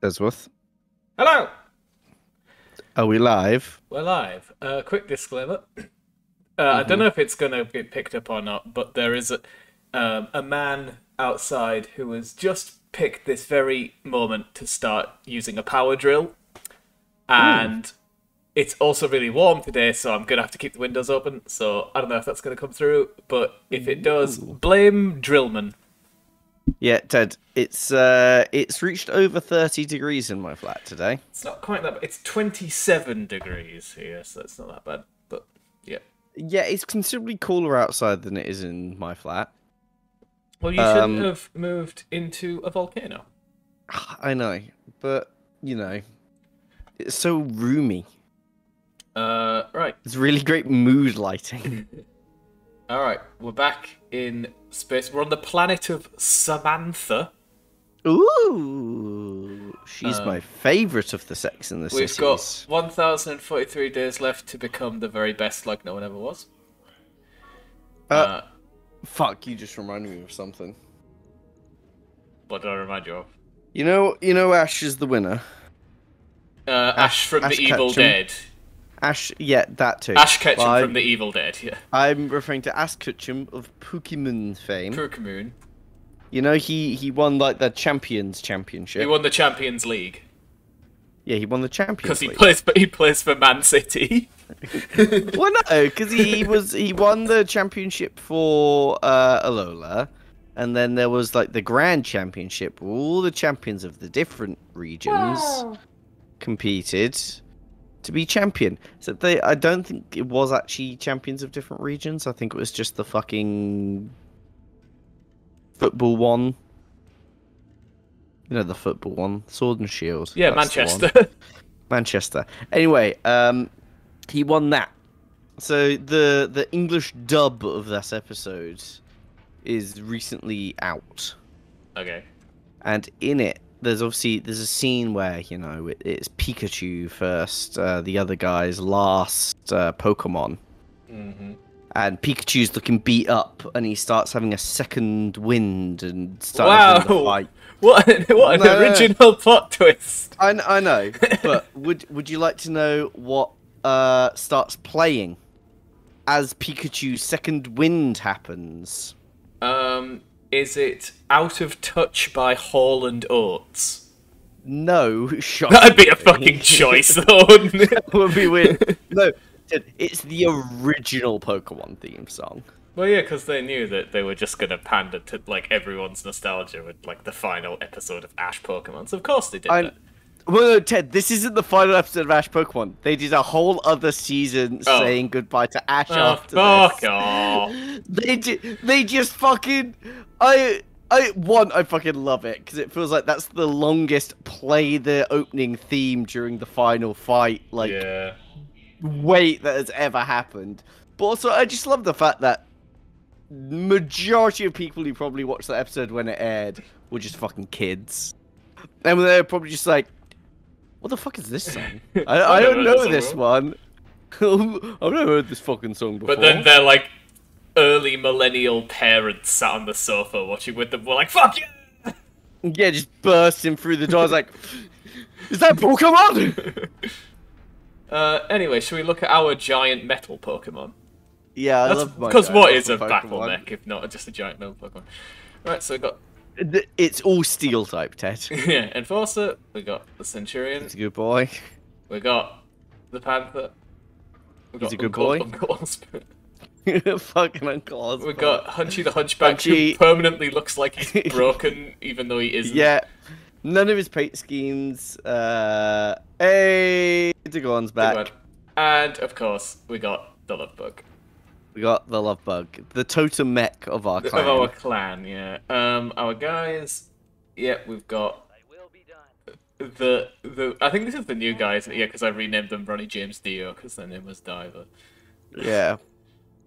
Esworth. Hello! Are we live? We're live. Quick disclaimer. I don't know if it's going to get picked up or not, but there is a man outside who has just picked this very moment to start using a power drill. And it's also really warm today, so I'm going to have to keep the windows open. So I don't know if that's going to come through, but if it does, blame Drillman. Yeah, Ted. It's reached over 30 degrees in my flat today. It's not quite that bad. It's 27 degrees here, so it's not that bad. But, yeah. Yeah, it's considerably cooler outside than it is in my flat. Well, you shouldn't have moved into a volcano. I know, but, you know, it's so roomy. Right. It's really great mood lighting. Alright, we're back in space. We're on the planet of Samantha. Ooh, she's my favourite of the Sex and the We've Cities. got 1,043 days left to become the very best like no one ever was. Fuck, you just reminded me of something. What did I remind you of? You know Ash is the winner. Ash from Ash the Evil Ketchum. Dead. Ash, yeah, that too. Ash Ketchum from the Evil Dead, yeah. I'm referring to Ash Ketchum of Pokemon fame. Pokemon. You know, he won like the Champions Championship. He won the Champions League. Yeah, he won the Champions League. Because he plays for Man City. Well, no, because he won the championship for Alola, and then there was like the Grand Championship where all the champions of the different regions competed to be champion. So I don't think it was actually champions of different regions. I think it was just the fucking football one. You know, the football one, Sword and Shield. Yeah, That's Manchester. Manchester. Anyway, he won that. So the English dub of this episode is recently out. Okay. And in it, there's a scene where, you know, it's Pikachu first, the other guy's last Pokemon. Mm-hmm. And Pikachu's looking beat up, and he starts having a second wind and starts having a fight. What an original plot twist! I know, but would you like to know what starts playing as Pikachu's second wind happens? Is it Out of Touch by Hall and Oates? No, shot. That'd be a fucking choice, though, wouldn't it? That would be weird. No, it's the original Pokemon theme song. Well, yeah, because they knew that they were just going to pander to, like, everyone's nostalgia with, like, the final episode of Ash Pokemon. So, of course they did that. Well, no, Ted, this isn't the final episode of Ash Pokemon. They did a whole other season saying goodbye to Ash after fuck this. off. They just fucking... I fucking love it, because it feels like that's the longest play the opening theme during the final fight, like, wait that has ever happened. But also, I just love the fact that majority of people who probably watched that episode when it aired were just fucking kids. And they're probably just like, what the fuck is this song? I don't know this one. I've never heard this fucking song before. But then they're like early millennial parents sat on the sofa watching with them, were like, fuck yeah! Yeah, just bursting through the doors like, is that Pokemon? Anyway, should we look at our giant metal Pokemon? Yeah, I love my because what is a Pokemon. Battletech if not just a giant metal Pokemon? Right, so we got... It's all steel type, Ted. Yeah, Enforcer, we got the Centurion. He's a good boy. We got the Panther. He's a good boy. Uncle Osprey. Fucking Uncle Osprey. We got Hunchy the Hunchback, who permanently looks like he's broken, even though he isn't. Yeah. None of his paint schemes. Hey, Dagon's back. And, of course, we got the Love Bug. We got the Love Bug. The totem mech of our clan. Of our clan, yeah. Our guys... Yeah, we've got... I think this is the new guys, yeah, because I renamed them Ronnie James Dio, because their name was Diver. Yeah.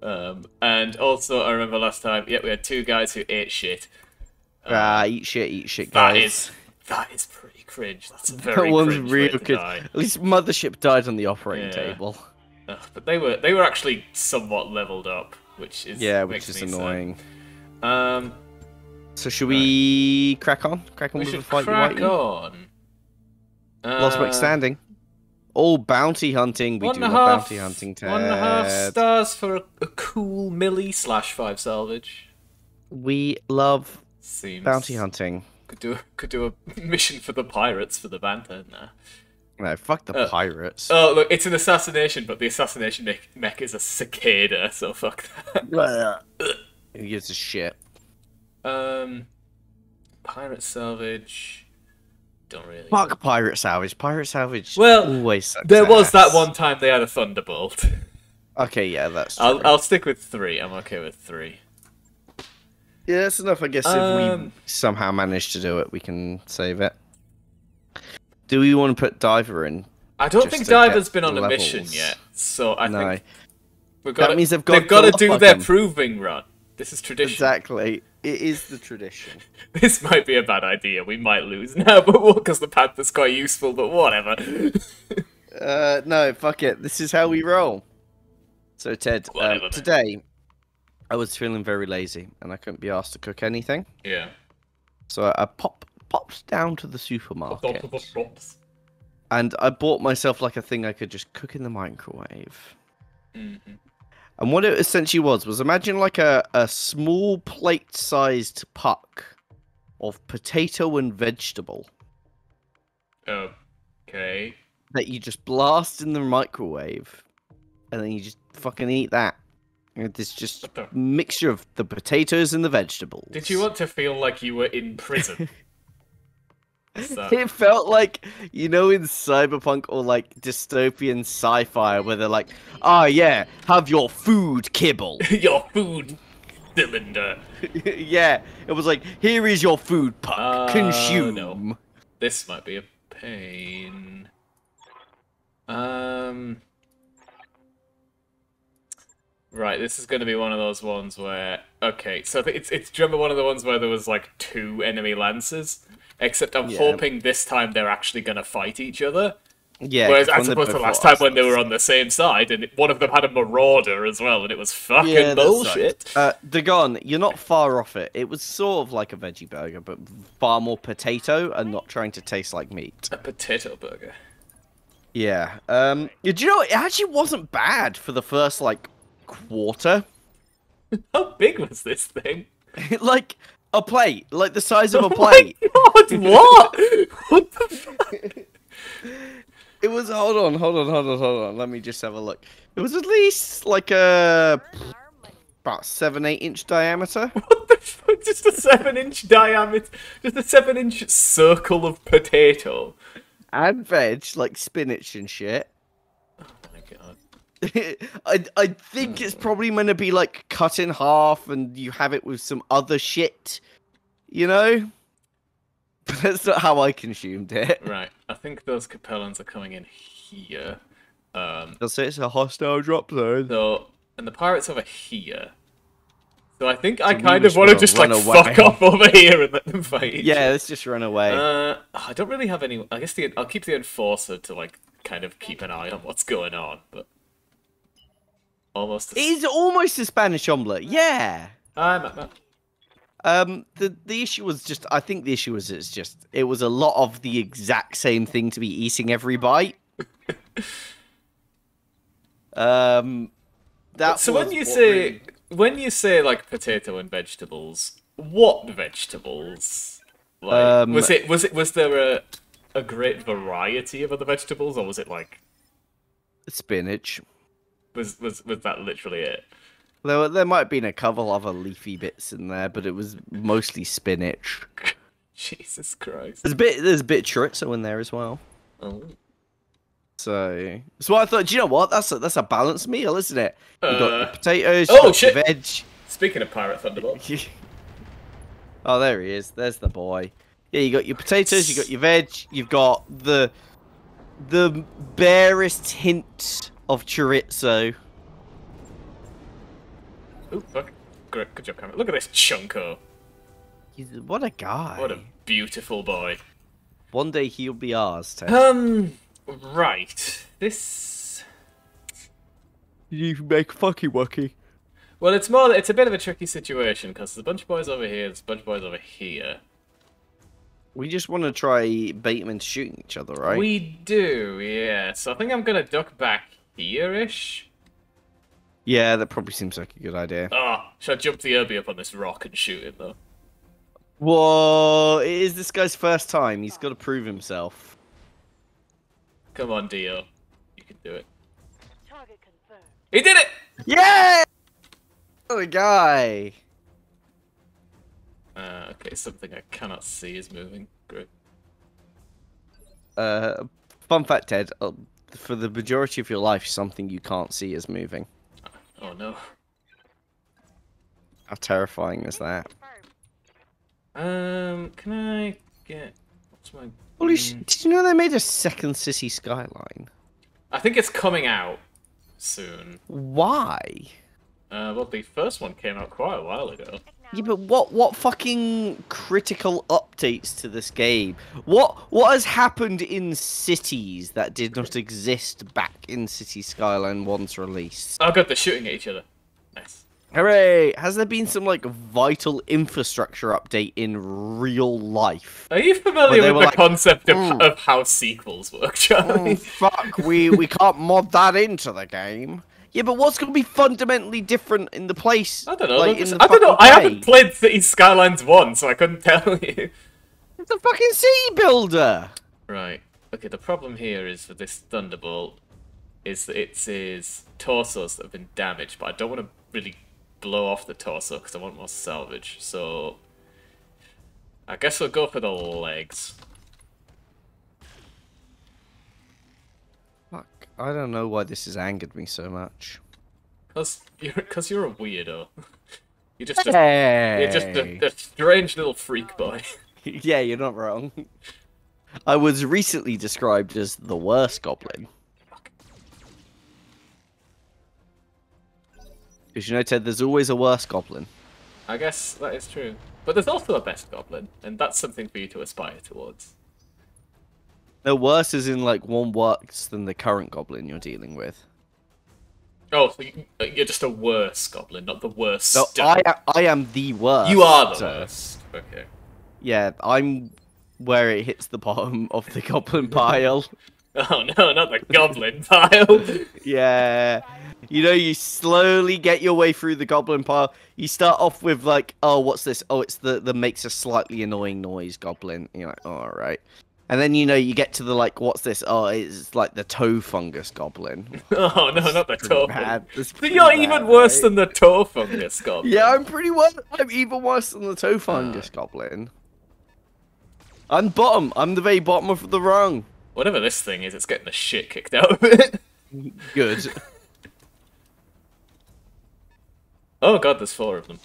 And also, I remember last time, yeah, we had two guys who ate shit. Eat shit, guys. That is pretty cringe. That's a very that one's cringe real way to good. die. At least Mothership died on the operating table. But they were actually somewhat leveled up, which is annoying. Sad. So should we crack on? Crack on with the fight? Crack on. Last man standing. All bounty hunting. We do love bounty hunting, Ted. 1.5 stars for a cool melee /5 salvage. We love Seems bounty hunting. Could do a mission for the pirates for the banter. Nah. No, fuck the pirates. Oh, look, it's an assassination, but the assassination mech is a cicada, so fuck that. Who gives a shit? Pirate salvage. Don't really. Fuck pirate salvage. Pirate salvage. Well, always sucks there was ass. that one time they had a thunderbolt. Okay, yeah, that's true. I'll stick with 3. I'm okay with 3. Yeah, that's enough. I guess if we somehow manage to do it, we can save it. Do we want to put Diver in? I don't think Diver's been on a mission yet, so I think that means they've got to do their proving run. This is tradition. Exactly. It is the tradition. This might be a bad idea. We might lose now, but because the Panther's quite useful, but whatever. No, fuck it. This is how we roll. So, Ted, today I was feeling very lazy and I couldn't be asked to cook anything. Yeah. So I popped down to the supermarket. And I bought myself like a thing I could just cook in the microwave. Mm-hmm. And what it essentially was imagine like a small plate-sized puck of potato and vegetable. Okay. That you just blast in the microwave. And then you just fucking eat that. And it's just a mixture of the potatoes and the vegetables. Did you want to feel like you were in prison? It felt like, you know, in cyberpunk or like dystopian sci-fi where they're like, oh yeah, have your food kibble. Your food cylinder. Yeah, it was like, here is your food puck. Consume. No. This might be a pain. Right, this is going to be one of those ones where... Okay, so it's do you remember one of the ones where there was like 2 enemy lancers? Except I'm hoping this time they're actually going to fight each other. Yeah. Whereas as opposed to last time when they were on the same side, and one of them had a marauder as well, and it was fucking bullshit. Dagon, you're not far off it. It was sort of like a veggie burger, but far more potato and not trying to taste like meat. A potato burger. Yeah. Do you know, it actually wasn't bad for the first, like, quarter. How big was this thing? Like... A plate, like the size of a plate. Oh my God, what? What the fuck? It was. Hold on. Let me just have a look. It was at least like about 7-8 inch diameter. What the fuck? Just a 7-inch diameter, just a 7-inch circle of potato and veg, like spinach and shit. Oh my God. I think it's probably meant to be like cut in half and you have it with some other shit, you know? But that's not how I consumed it. Right, I think those capellans are coming in here. They'll say it's a hostile drop zone. So, and the pirates over here. So I think I kind of want to just like fuck off over here and let them fight. Yeah, let's just run away. I don't really have any. I guess I'll keep the enforcer to like kind of keep an eye on what's going on, but. Almost. It's almost a Spanish omelette, yeah. The issue was just, I think the issue was it was a lot of the exact same thing to be eating every bite. So when you say like potato and vegetables, what vegetables? Like, was there a great variety of other vegetables, or was it like spinach? Was that literally it? There might have been a couple other leafy bits in there, but it was mostly spinach. Jesus Christ. There's a bit of chorizo in there as well. Oh. So I thought, do you know what? That's a balanced meal, isn't it? You got the potatoes, shit. The veg. Speaking of Pirate Thunderbolt. Oh, there he is. There's the boy. Yeah, you got your potatoes, you got your veg, you've got the barest hint of chorizo. Ooh, fuck. Great, good job, Cameron. Look at this chunko. What a guy. What a beautiful boy. One day he'll be ours, Ted. Right. This... You make fucky wucky. Well, it's a bit of a tricky situation, because there's a bunch of boys over here, there's a bunch of boys over here. We just want to try bait them into shooting each other, right? We do, yeah. So I think I'm gonna duck back here-ish. Yeah, that probably seems like a good idea. Oh, should I jump the Irby up on this rock and shoot him, though? Whoa, it is this guy's first time. He's got to prove himself. Come on, Dio. You can do it. He did it! Yeah! What a guy. Okay, something I cannot see is moving. Great. Fun fact, Ted. For the majority of your life, something you can't see is moving. Oh no. How terrifying is that? Can I get... What's my... Holy did you know they made a second city skyline? I think it's coming out soon. Why? Well, the first one came out quite a while ago. Yeah, but what fucking critical updates to this game? What has happened in cities that did not exist back in City Skyline 1's release? Oh god, they're shooting at each other. Nice. Hooray! Has there been some like vital infrastructure update in real life? Are you familiar with the concept of how sequels work, Charlie? Fuck, we can't mod that into the game. Yeah, but what's going to be fundamentally different in the place? I don't know. Like, I don't know. I haven't played Cities Skylines 1, so I couldn't tell you. It's a fucking city builder. Right. Okay, the problem here is for this Thunderbolt is that it is torsos that have been damaged, but I don't want to really blow off the torso because I want more salvage. So I guess we'll go for the legs. Fuck, I don't know why this has angered me so much. Cause you're a weirdo. You're just a strange little freak boy. Yeah, you're not wrong. I was recently described as the worst goblin. Because you know, Ted, there's always a worse goblin. I guess that is true. But there's also a best goblin, and that's something for you to aspire towards. No, worse is in like one worse than the current goblin you're dealing with. Oh, so you're just a worse goblin, not the worst. No, I am the worst. You are the worst. Okay. Yeah, I'm where it hits the bottom of the goblin pile. Oh no, not the goblin pile. Yeah. You know, you slowly get your way through the goblin pile. You start off with like, oh, what's this? Oh, it's the makes a slightly annoying noise goblin. And you're like, oh, all right. And then, you know, you get to the, like, what's this? Oh, it's like the toe fungus goblin. Oh, no, not the toe fungus. You're even worse than the toe fungus goblin. Yeah, I'm pretty worse. I'm even worse than the toe fungus goblin. I'm bottom. I'm the very bottom of the rung. Whatever this thing is, it's getting the shit kicked out of it. Good. Oh god, there's 4 of them.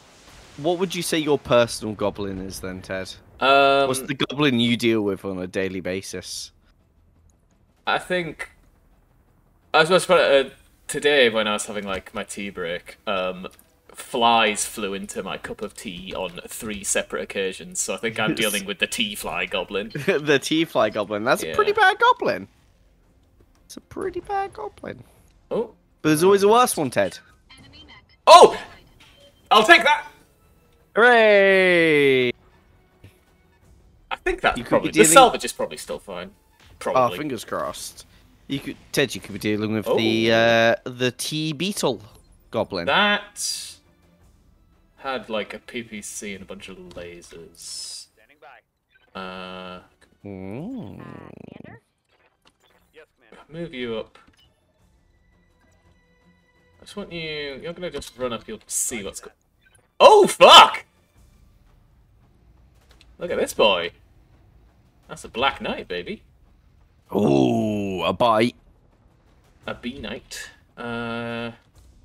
What would you say your personal goblin is then, Ted? What's the goblin you deal with on a daily basis? I think... I was about today when I was having like my tea break, flies flew into my cup of tea on 3 separate occasions, so I think I'm dealing with the tea fly goblin. The tea fly goblin. That's a pretty bad goblin. It's a pretty bad goblin. Oh. But there's always a worse one, Ted. Oh! I'll take that! Hooray! I think that's probably... The salvage is probably still fine. Probably. Oh, fingers crossed. You could, Ted, you could be dealing with the tea beetle goblin. That had like a PPC and a bunch of lasers. Standing by. Move you up. I just want you... You're gonna just run up, you'll see what's going... Oh, fuck! Look at this boy. That's a Black Knight, baby. Ooh, a bite. A B Knight.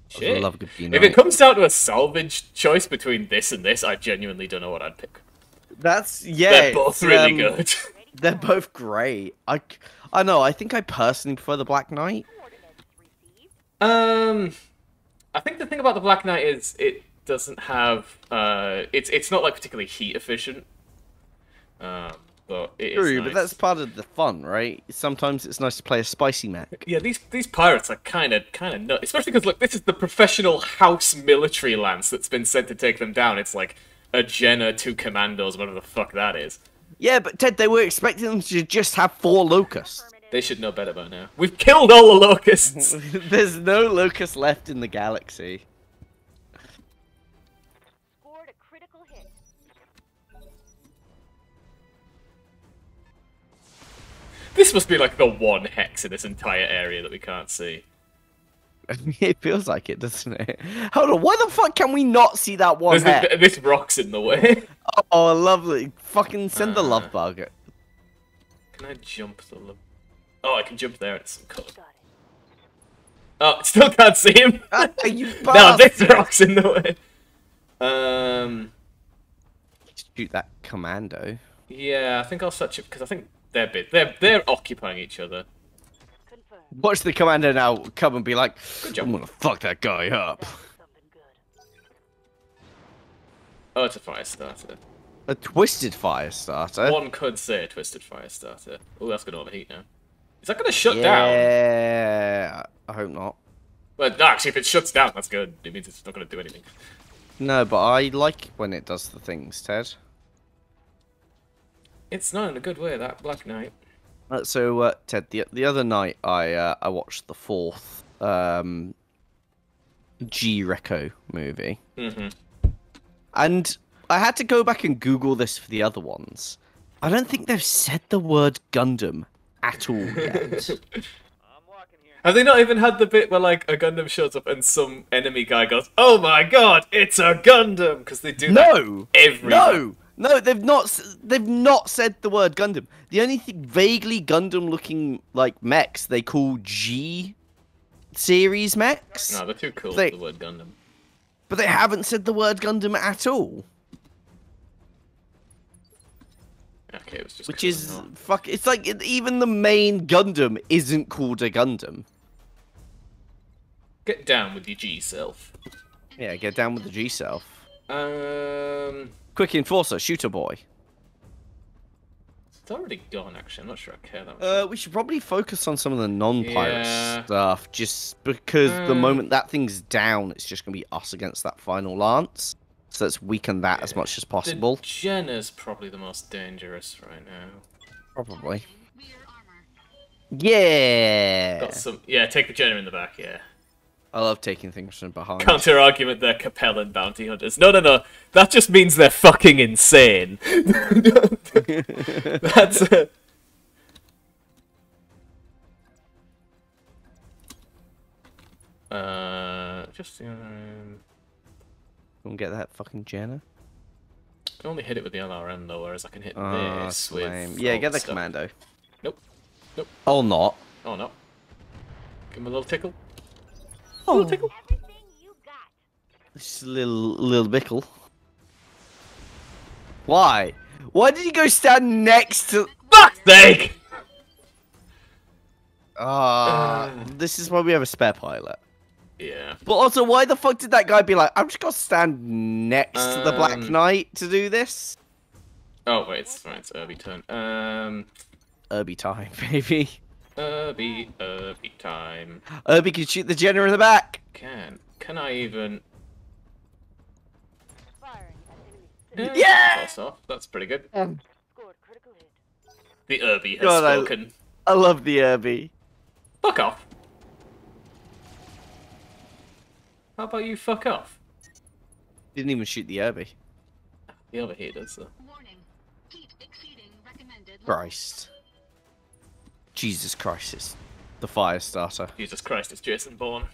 Shit. I love a good B Knight. If it comes down to a salvage choice between this and this, I genuinely don't know what I'd pick. That's, yeah. They're both really good. They're both great. I know, I think I personally prefer the Black Knight. I think the thing about the Black Knight is it doesn't have, it's not like particularly heat efficient. But it is True, nice. but that's part of the fun, right? Sometimes it's nice to play a spicy mech. Yeah, these pirates are kind of nuts. Especially because, look, this is the professional house military lance that's been sent to take them down. It's like a Jenna, 2 commandos, whatever the fuck that is. Yeah, but Ted, they were expecting them to just have 4 locusts. They should know better by now. We've killed all the locusts! There's no locusts left in the galaxy. Scored a critical hit. This must be like the one hex in this entire area that we can't see. It feels like it, doesn't it? Hold on, why the fuck can we not see that one hex? This rock's in the way. Oh, lovely. Fucking send the love bug. Can I jump the love? Oh, I can jump there. It's some color. Got it. Oh, still can't see him. You No, this bastard. rock's in the way. Shoot that commando. Yeah, I think I'll search it because I think they're occupying each other. Confirmed. Watch the commando now come and be like, Good job. I'm gonna fuck that guy up. That's something good. Oh, it's a fire starter. A twisted fire starter. One could say a twisted fire starter. Oh, that's gonna overheat now. Is that gonna shut down? Yeah, I hope not. Well, no, actually, if it shuts down, that's good. It means it's not gonna do anything. No, but I like when it does the things, Ted. It's not in a good way, that Black Knight. So, Ted, the other night I watched the 4th G-Reco movie. Mm-hmm. And I had to go back and Google this for the other ones. I don't think they've said the word Gundam at all yet. Have they not even had the bit where, like, a Gundam shows up and some enemy guy goes, "Oh my god, it's a Gundam!" Because they do that every time. No, they've not said the word Gundam. The only thing vaguely Gundam-looking like mechs they call G series mechs. No, they're too cool They- for the word Gundam. But they haven't said the word Gundam at all. Okay, it was just Which cool is and fuck. It's like even the main Gundam isn't called a Gundam. Get down with your G self. Yeah, get down with the G self. It's Quick Enforcer, Shooter Boy. already gone, actually. I'm not sure I care that much. We should probably focus on some of the non-pirate Yeah. stuff, just because the moment that thing's down, it's just gonna be us against that final lance. So let's weaken that as much as possible. The Jenna's probably the most dangerous right now. Probably. Yeah. Got some. Yeah, take the Jenna in the back. Yeah. I love taking things from behind. Counter argument: they're Capellan bounty hunters. No. That just means they're fucking insane. That's it. Just Go and get that fucking Jenna. I can only hit it with the LRM though, whereas I can hit Oh, this lame. with. Yeah, all get the stuff. commando. Nope. Oh, not. Oh no. Give him a little tickle. Oh, Little tickle. Everything you got. just a little bickle. Why? Why did you go stand next to? Fuck's sake! This is why we have a spare pilot. Yeah. But also, why the fuck did that guy be like, I'm just gonna stand next to the Black Knight to do this? Oh wait, it's fine. It's Irby turn. Irby time, baby. Irby time. Irby can shoot the Jenna in the back. Can I even? Firing at enemy. Yeah! Toss off. That's pretty good. Scored critical hit. The Irby has God, spoken. I love the Irby. Fuck off. How about you fuck off? Didn't even shoot the Irby. The other here does though. Warning. Heat exceeding recommended levels. Christ. Jesus Christ, it's the fire starter. Jesus Christ, it's Jason Bourne.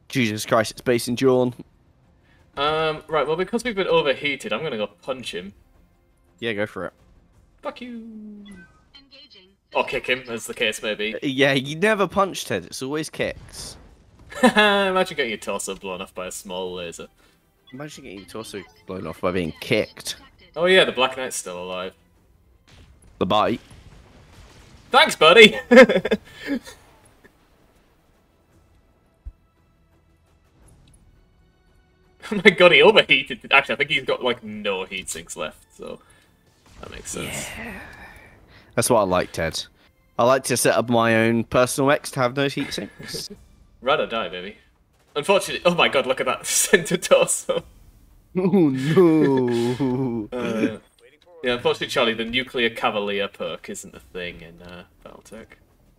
Jesus Christ, it's based in Jawn. Right, well because we've been overheated, I'm gonna go punch him. Yeah, go for it. Fuck you. Engaging. Or kick him, as the case may be. Yeah, you never punch Ted, it's always kicks. Imagine getting your torso blown off by a small laser. Imagine getting your torso blown off by being kicked. Oh yeah, the Black Knight's still alive. The bite. Thanks, buddy! Oh my god, he overheated. Actually, I think he's got, like, no heat sinks left, so that makes sense. That's what I like, Ted. I like to set up my own personal X to have no heat sinks. Ride or die, baby. Unfortunately, oh my god, look at that center torso. Oh no! Yeah, unfortunately, Charlie, the nuclear cavalier perk isn't a thing in Battletech.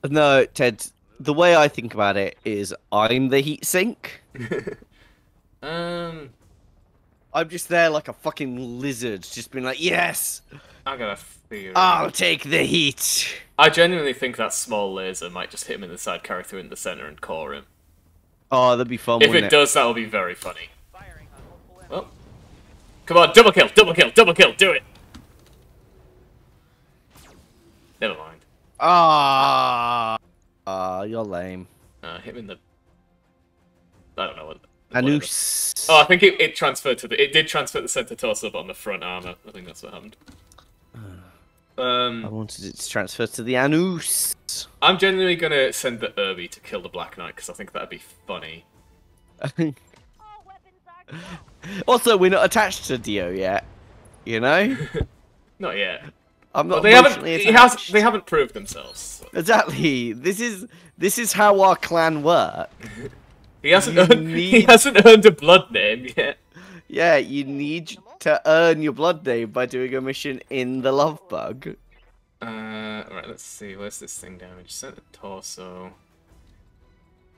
No, Ted. The way I think about it is, I'm the heat sink. um, I'm just there like a fucking lizard, just being like, yes, I got a theory. I'll take the heat. I genuinely think that small laser might just hit him in the side, carry through in the center, and core him. Oh, that'd be fun. If wouldn't it does, that'll be very funny. Well, come on, double kill, double kill, double kill, do it! Never mind. You're lame. Hit him in the... I don't know what... Anus. Oh, I think it transferred to the... It did transfer the center torso, but on the front armor. I think that's what happened. I wanted it to transfer to the anus. I'm genuinely gonna send the Irby to kill the Black Knight, because I think that'd be funny. All weapons are go. Also, we're not attached to Dio yet. You know? Not yet. I'm But not they haven't... emotionally attached. They haven't proved themselves. So. Exactly. This is how our clan work. He hasn't earned a blood name yet. Yeah, you need to earn your blood name by doing a mission in the love bug. Right, let's see. Where's this thing damage? Center torso.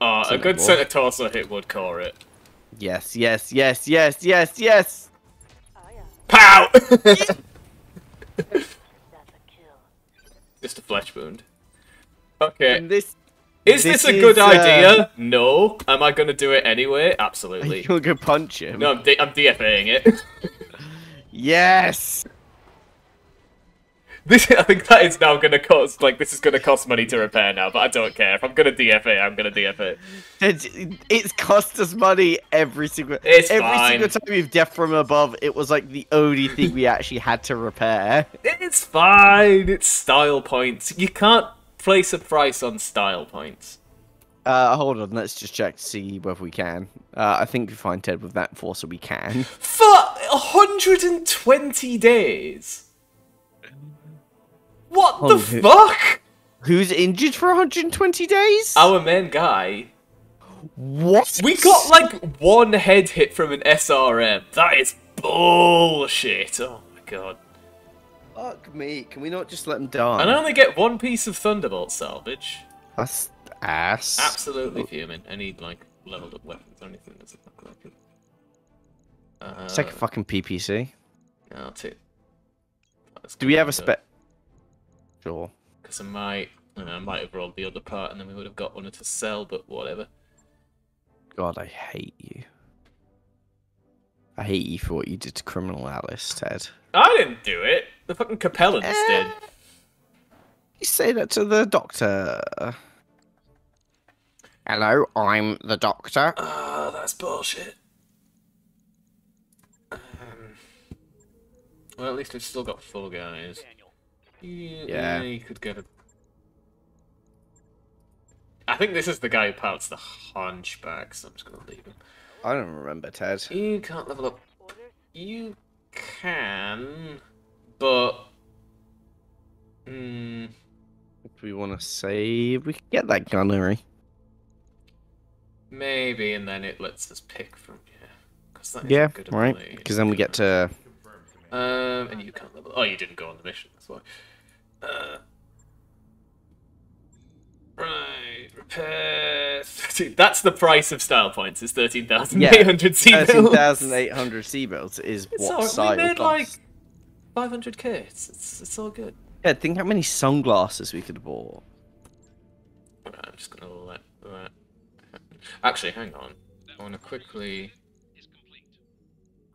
Oh, a Center good ball. center torso hit would core it. Yes, yes, yes, yes, yes, yes. Oh yeah, Pow! that's a kill. Just a flesh wound. Okay. And this Is this this a good is, idea? No. Am I gonna do it anyway? Absolutely. you're gonna punch him. No, I'm DFAing it. Yes. I think that is now gonna cost, this is gonna cost money to repair now, but I don't care. If I'm gonna DFA, I'm gonna DFA. It's cost us money every single It's every fine. single time we've death from above. It was like the only thing we actually had to repair. It's fine. It's style points. You can't place a price on style points. Hold on, let's just check to see whether we can. I think we find Ted with that force, so we can. For 120 days? What Hold the on, fuck? Who's injured for 120 days? Our main guy. What? We got one head hit from an SRM. That is bullshit. Oh my god. Fuck me. Can we not just let him die? And I only get one piece of Thunderbolt salvage. That's ass. Absolutely fuming. Any leveled up weapons or anything doesn't look like it. Let's take a fucking PPC. I'll take. Do we have a spec? Sure. Because I might have rolled the other part and then we would have got one to sell, but whatever. God, I hate you. I hate you for what you did to Criminal Alice, Ted. I didn't do it. The fucking Capellans did. You say that to the doctor. Hello, I'm the doctor. Ah, that's bullshit. Well, at least we've still got full guys. Yeah. You could get a... I think this is the guy who pouts the hunchback, so I'm just gonna leave him. I don't remember, Ted. You can't level up. Orders. You can, but... Hmm... If we want to save, we can get that gunnery. Maybe, and then it lets us pick from here. That is Yeah, a good right. ability. Because then we get to... And you can't level... Oh, you didn't go on the mission, that's why. Right, repair... That's the price of style points, is 13,800 C-bills. 13,800 C-bills is It's what alright, style we made costs. 500k, it's all good. Yeah, think how many sunglasses we could have bought. Right, I'm just gonna let that happen. Actually, hang on. I wanna quickly...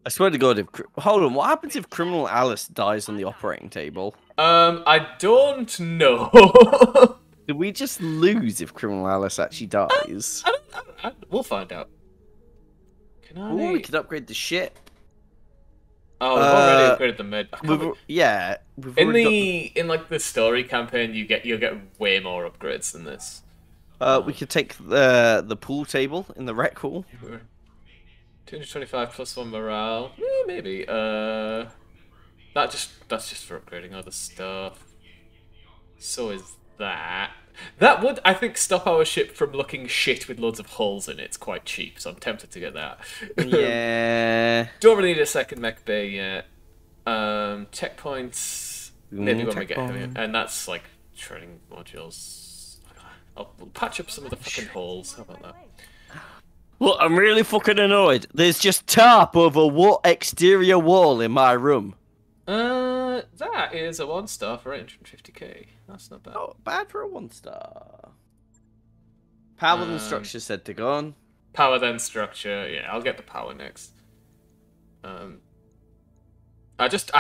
I swear to God, if... Hold on, what happens if Criminal Alice dies on the operating table? I don't know. Did we just lose if Criminal Alice actually dies? We'll find out. Can I... Or we could upgrade the ship. Oh, we've already upgraded the med. I can't Yeah. In the story campaign, you'll get way more upgrades than this. We could take the pool table in the rec hall. 225 plus 1 morale. Maybe. That's just for upgrading other stuff. So is that. That would, I think, stop our ship from looking shit with loads of holes in it. It's quite cheap, so I'm tempted to get that. Yeah. Don't really need a second mech bay yet. Checkpoints. Maybe when we get heavier. checkpoint. And that's like training modules. We'll patch up some of the fucking holes. How about that? Look, I'm really fucking annoyed. There's just tarp over what exterior wall in my room. That is a 1-star for 850k. That's not bad. Not bad for a 1-star. Power and structure said to go on. Power then structure. Yeah, I'll get the power next. I just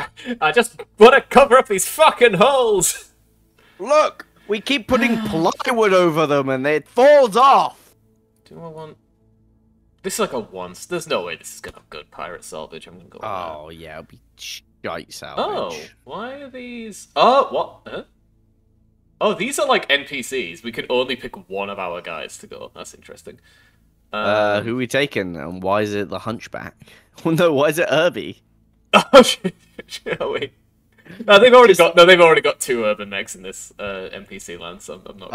want to cover up these fucking holes. Look, we keep putting plywood over them and it falls off. Do I want? This is like a once. There's no way this is gonna have good pirate salvage. I'm gonna go. With Oh yeah, it'll be shite that. salvage. Oh, why are these? Oh, what? Huh? Oh, these are like NPCs. We can only pick one of our guys to go. That's interesting. Who are we taking and why is it the Hunchback? Well, no, why is it Irby? Oh shall we? No, they've already got. No, they've already got 2 urban mechs in this NPC land. So I'm not.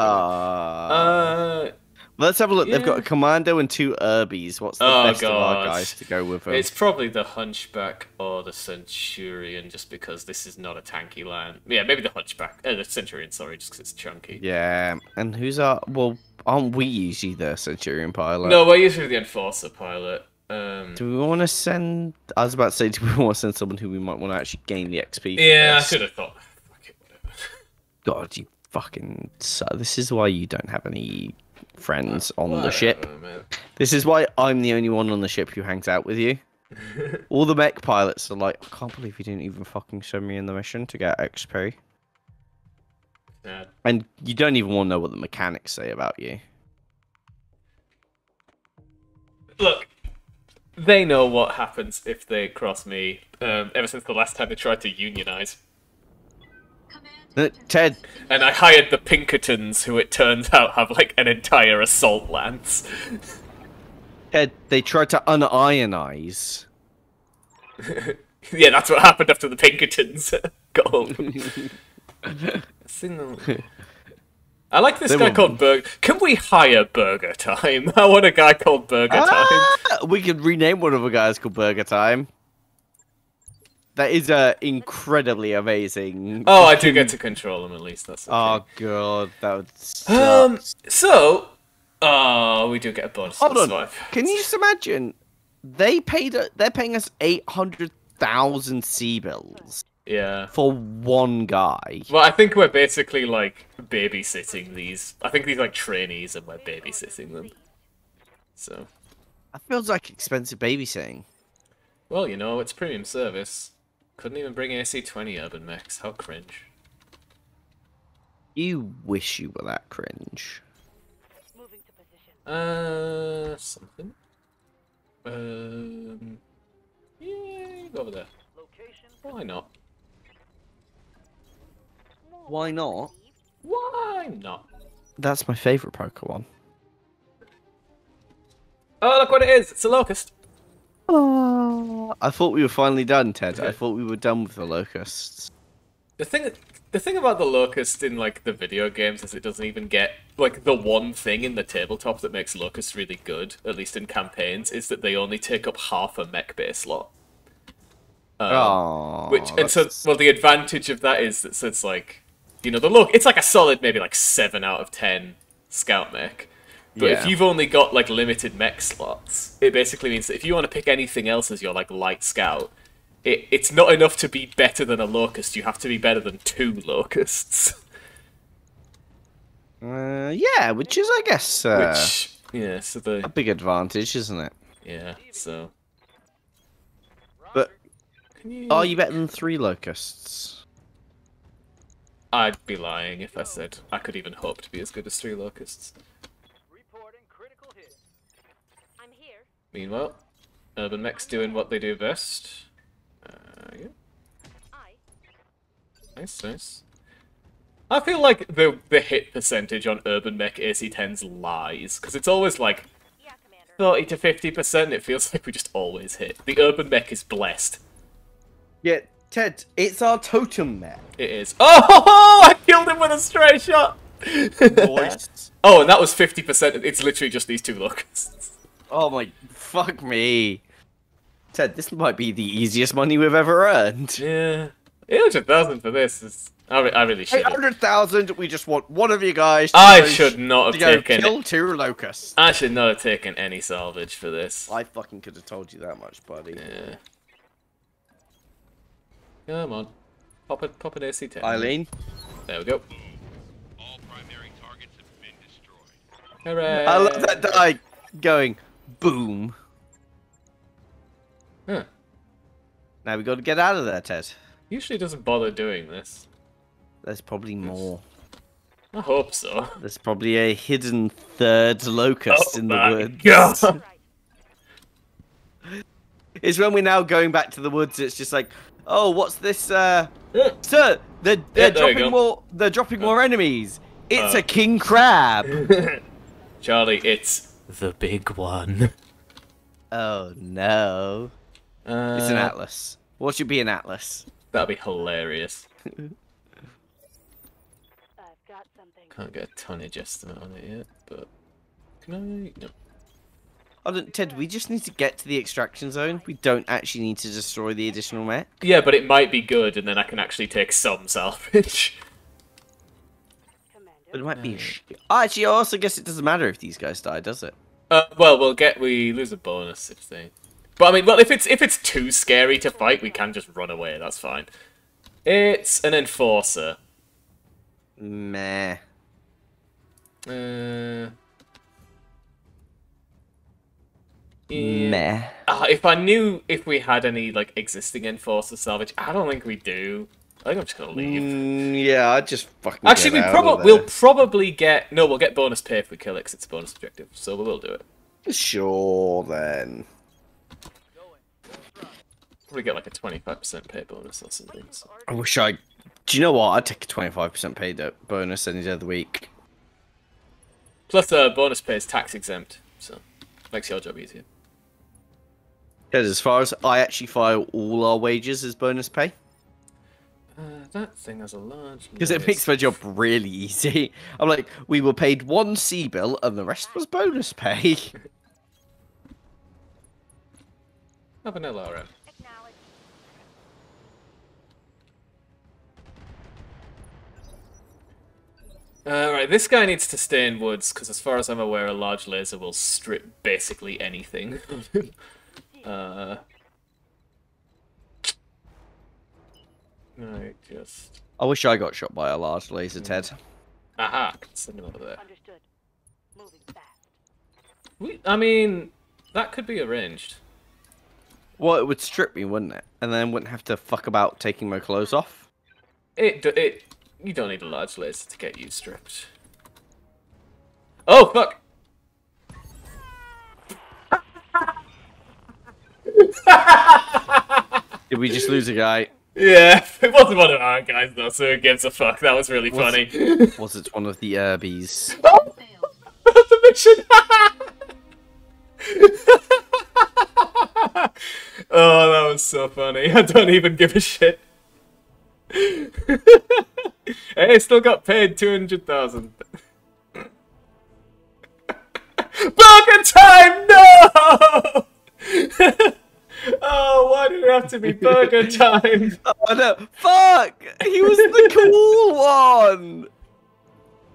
Really... Let's have a look. Yeah. They've got a Commando and 2 Irbies. What's the best of our guys to go with them? It's probably the Hunchback or the Centurion, just because this is not a tanky land. Yeah, maybe the Hunchback. The Centurion, sorry, just because it's chunky. Yeah, and who's our... Well, aren't we usually the Centurion pilot? No, we're usually the Enforcer pilot. Do we want to send... I was about to say, do we want to send someone who we might want to actually gain the XP for Yeah, I this? should have thought. Fuck it, whatever. God, you fucking... This is why you don't have any friends on the ship. Man. This is why I'm the only one on the ship who hangs out with you. All the mech pilots are like, I can't believe you didn't even fucking send me in the mission to get XP. Sad. And you don't even want to know what the mechanics say about you. Look, they know what happens if they cross me. Ever since the last time they tried to unionize. Ted, And I hired the Pinkertons, who it turns out have like an entire assault lance. Ted, they tried to unionize. Yeah, that's what happened after the Pinkertons got home. I like this guy called Burger. Can we hire Burger Time? I want a guy called Burger Time. We could rename one of the guys called Burger Time. That is incredibly amazing. Oh, I do get to control him at least. That's okay. Oh god, that would suck. So, we do get a bonus. Hold on. Survive. Can you just imagine? They're paying us 800,000 sea bills Yeah. for one guy. Well, I think we're basically like babysitting these. I think these are like trainees, and we're babysitting them. So. That feels like expensive babysitting. Well, you know, it's premium service. Couldn't even bring AC-20 urban mechs. How cringe. You wish you were that cringe. Moving to position. Something. Yeah, go over there. Location. Why not? Why not? Why not? That's my favourite Pokemon. Oh, look what it is! It's a locust. Oh, I thought we were finally done, Ted. I thought we were done with the locusts. The thing about the locust in like the video games is it doesn't even get like the one thing in the tabletop that makes locusts really good, at least in campaigns, is that they only take up half a mech base slot. Well, the advantage of that is that so it's like, you know, it's like a solid maybe like 7 out of 10 scout mech. But if you've only got like limited mech slots, it basically means that if you want to pick anything else as your like light scout, it's not enough to be better than a locust. You have to be better than 2 locusts. Yeah, which is, I guess, so a big advantage, isn't it? yeah. So, But are you better than 3 locusts? I'd be lying if I said I could even hope to be as good as 3 locusts. Reporting critical hit. I'm here. Meanwhile, urban mechs doing what they do best. Yeah. Nice. I feel like the hit percentage on urban mech AC-10s lies, because it's always like Yeah, Commander. 30 to 50%. It feels like we just always hit. The urban mech is blessed. Yeah, Ted, it's our totem mech. It is. Oh, I killed him with a stray shot. Voice. Oh, and that was 50%. It's literally just these 2 locusts. Oh my, fuck me. Ted, this might be the easiest money we've ever earned. Yeah. 800,000 for this is... I really should. 800,000. We just want one of you guys. I should not have to taken. Kill 2 locusts. I should not have taken any salvage for this. I fucking could have told you that much, buddy. Yeah. Come on, pop an AC-10. Eileen. There we go. All primary targets have been destroyed. Hooray! I love that die going boom. Huh. Now we got to get out of there, Ted. Usually doesn't bother doing this. There's probably more. I hope so. There's probably a hidden 3rd locust in the woods. God. It's when we're now going back to the woods. It's just like, oh, what's this? Sir, they're dropping more. They're dropping more enemies. It's a king crab. Charlie, it's the big one. Oh no! It's an atlas. What should be an atlas? That'd be hilarious. I've got something. Can't get a tonnage estimate on it yet, but can I? No. Oh, Ted, we just need to get to the extraction zone. We don't actually need to destroy the additional mech. Yeah, but it might be good, and then I can actually take some salvage. Commander. But it might be. Actually, I also guess it doesn't matter if these guys die, does it? Well, we lose a bonus if they. But I mean, well, if it's too scary to fight, we can just run away. That's fine. It's an enforcer. Meh. Yeah. Meh. If I knew if we had any like existing enforcer salvage, I don't think we do. I think I'm just gonna leave. Yeah, I'd just fucking. Actually, we'll probably get we'll get bonus pay if we kill it, 'cause it's a bonus objective, so we will do it. Sure then. Probably get like a 25% pay bonus or something. So. I wish I. Do you know what? I'd take a 25% pay bonus any day of the week. Plus, bonus pay is tax exempt, so makes your job easier. Because as far as I actually file all our wages as bonus pay. That thing has a large. Because it makes my job really easy. I'm like, we were paid 1 C bill and the rest was bonus pay. Have an LRM. Acknowledge. Right, this guy needs to stay in woods, because as far as I'm aware, a large laser will strip basically anything. I wish I got shot by a large laser, Ted. Aha, I can send him over there. Understood. Moving fast. I mean, that could be arranged. Well, it would strip me, wouldn't it? And then I wouldn't have to fuck about taking my clothes off. You don't need a large laser to get you stripped. Oh, fuck! Did we just lose a guy? Yeah, it wasn't one of our guys though, so who gives a fuck? That was really funny. Was it one of the Urbies? Failed. The mission! Oh, that was so funny. I don't even give a shit. Hey, still got paid 200,000. Burger time! No! Oh, why did it have to be burger time? Oh no! Fuck! He was the cool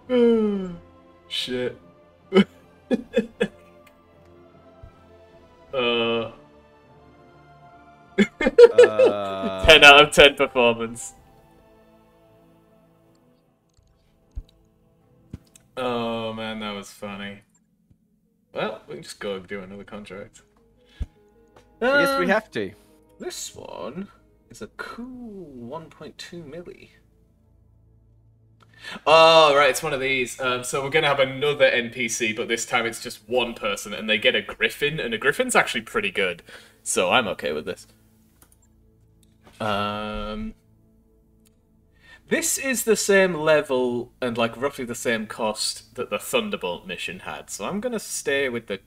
one! Shit. 10 out of 10 performance. Oh man, that was funny. Well, we can just go and do another contract. I guess we have to. This one is a cool 1.2 milli. Oh, right, it's one of these. So we're going to have another NPC, but this time it's just one person, and they get a griffin, and a griffin's actually pretty good. So I'm okay with this. This is the same level and like roughly the same cost that the Thunderbolt mission had, so I'm going to stay with the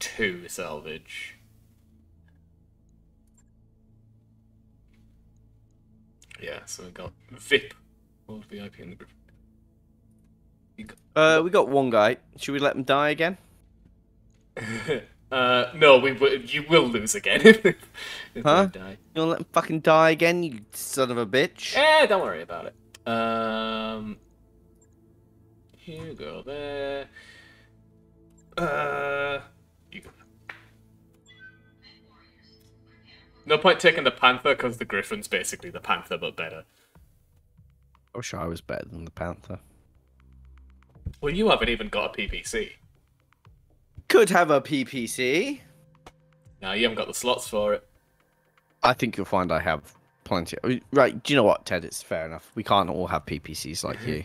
2 salvage. Yeah, so we got VIP. Old VIP in the group. We got one guy. Should we let him die again? No, you will lose again if Huh? they die. You wanna let him fucking die again, you son of a bitch? Don't worry about it. You go there. You go. No point taking the Panther, because the Griffin's basically the Panther, but better. I wish I was better than the Panther. Well, you haven't even got a PPC. Could have a PPC. No, you haven't got the slots for it. I think you'll find I have plenty. Right, do you know what, Ted? It's fair enough. We can't all have PPCs like you.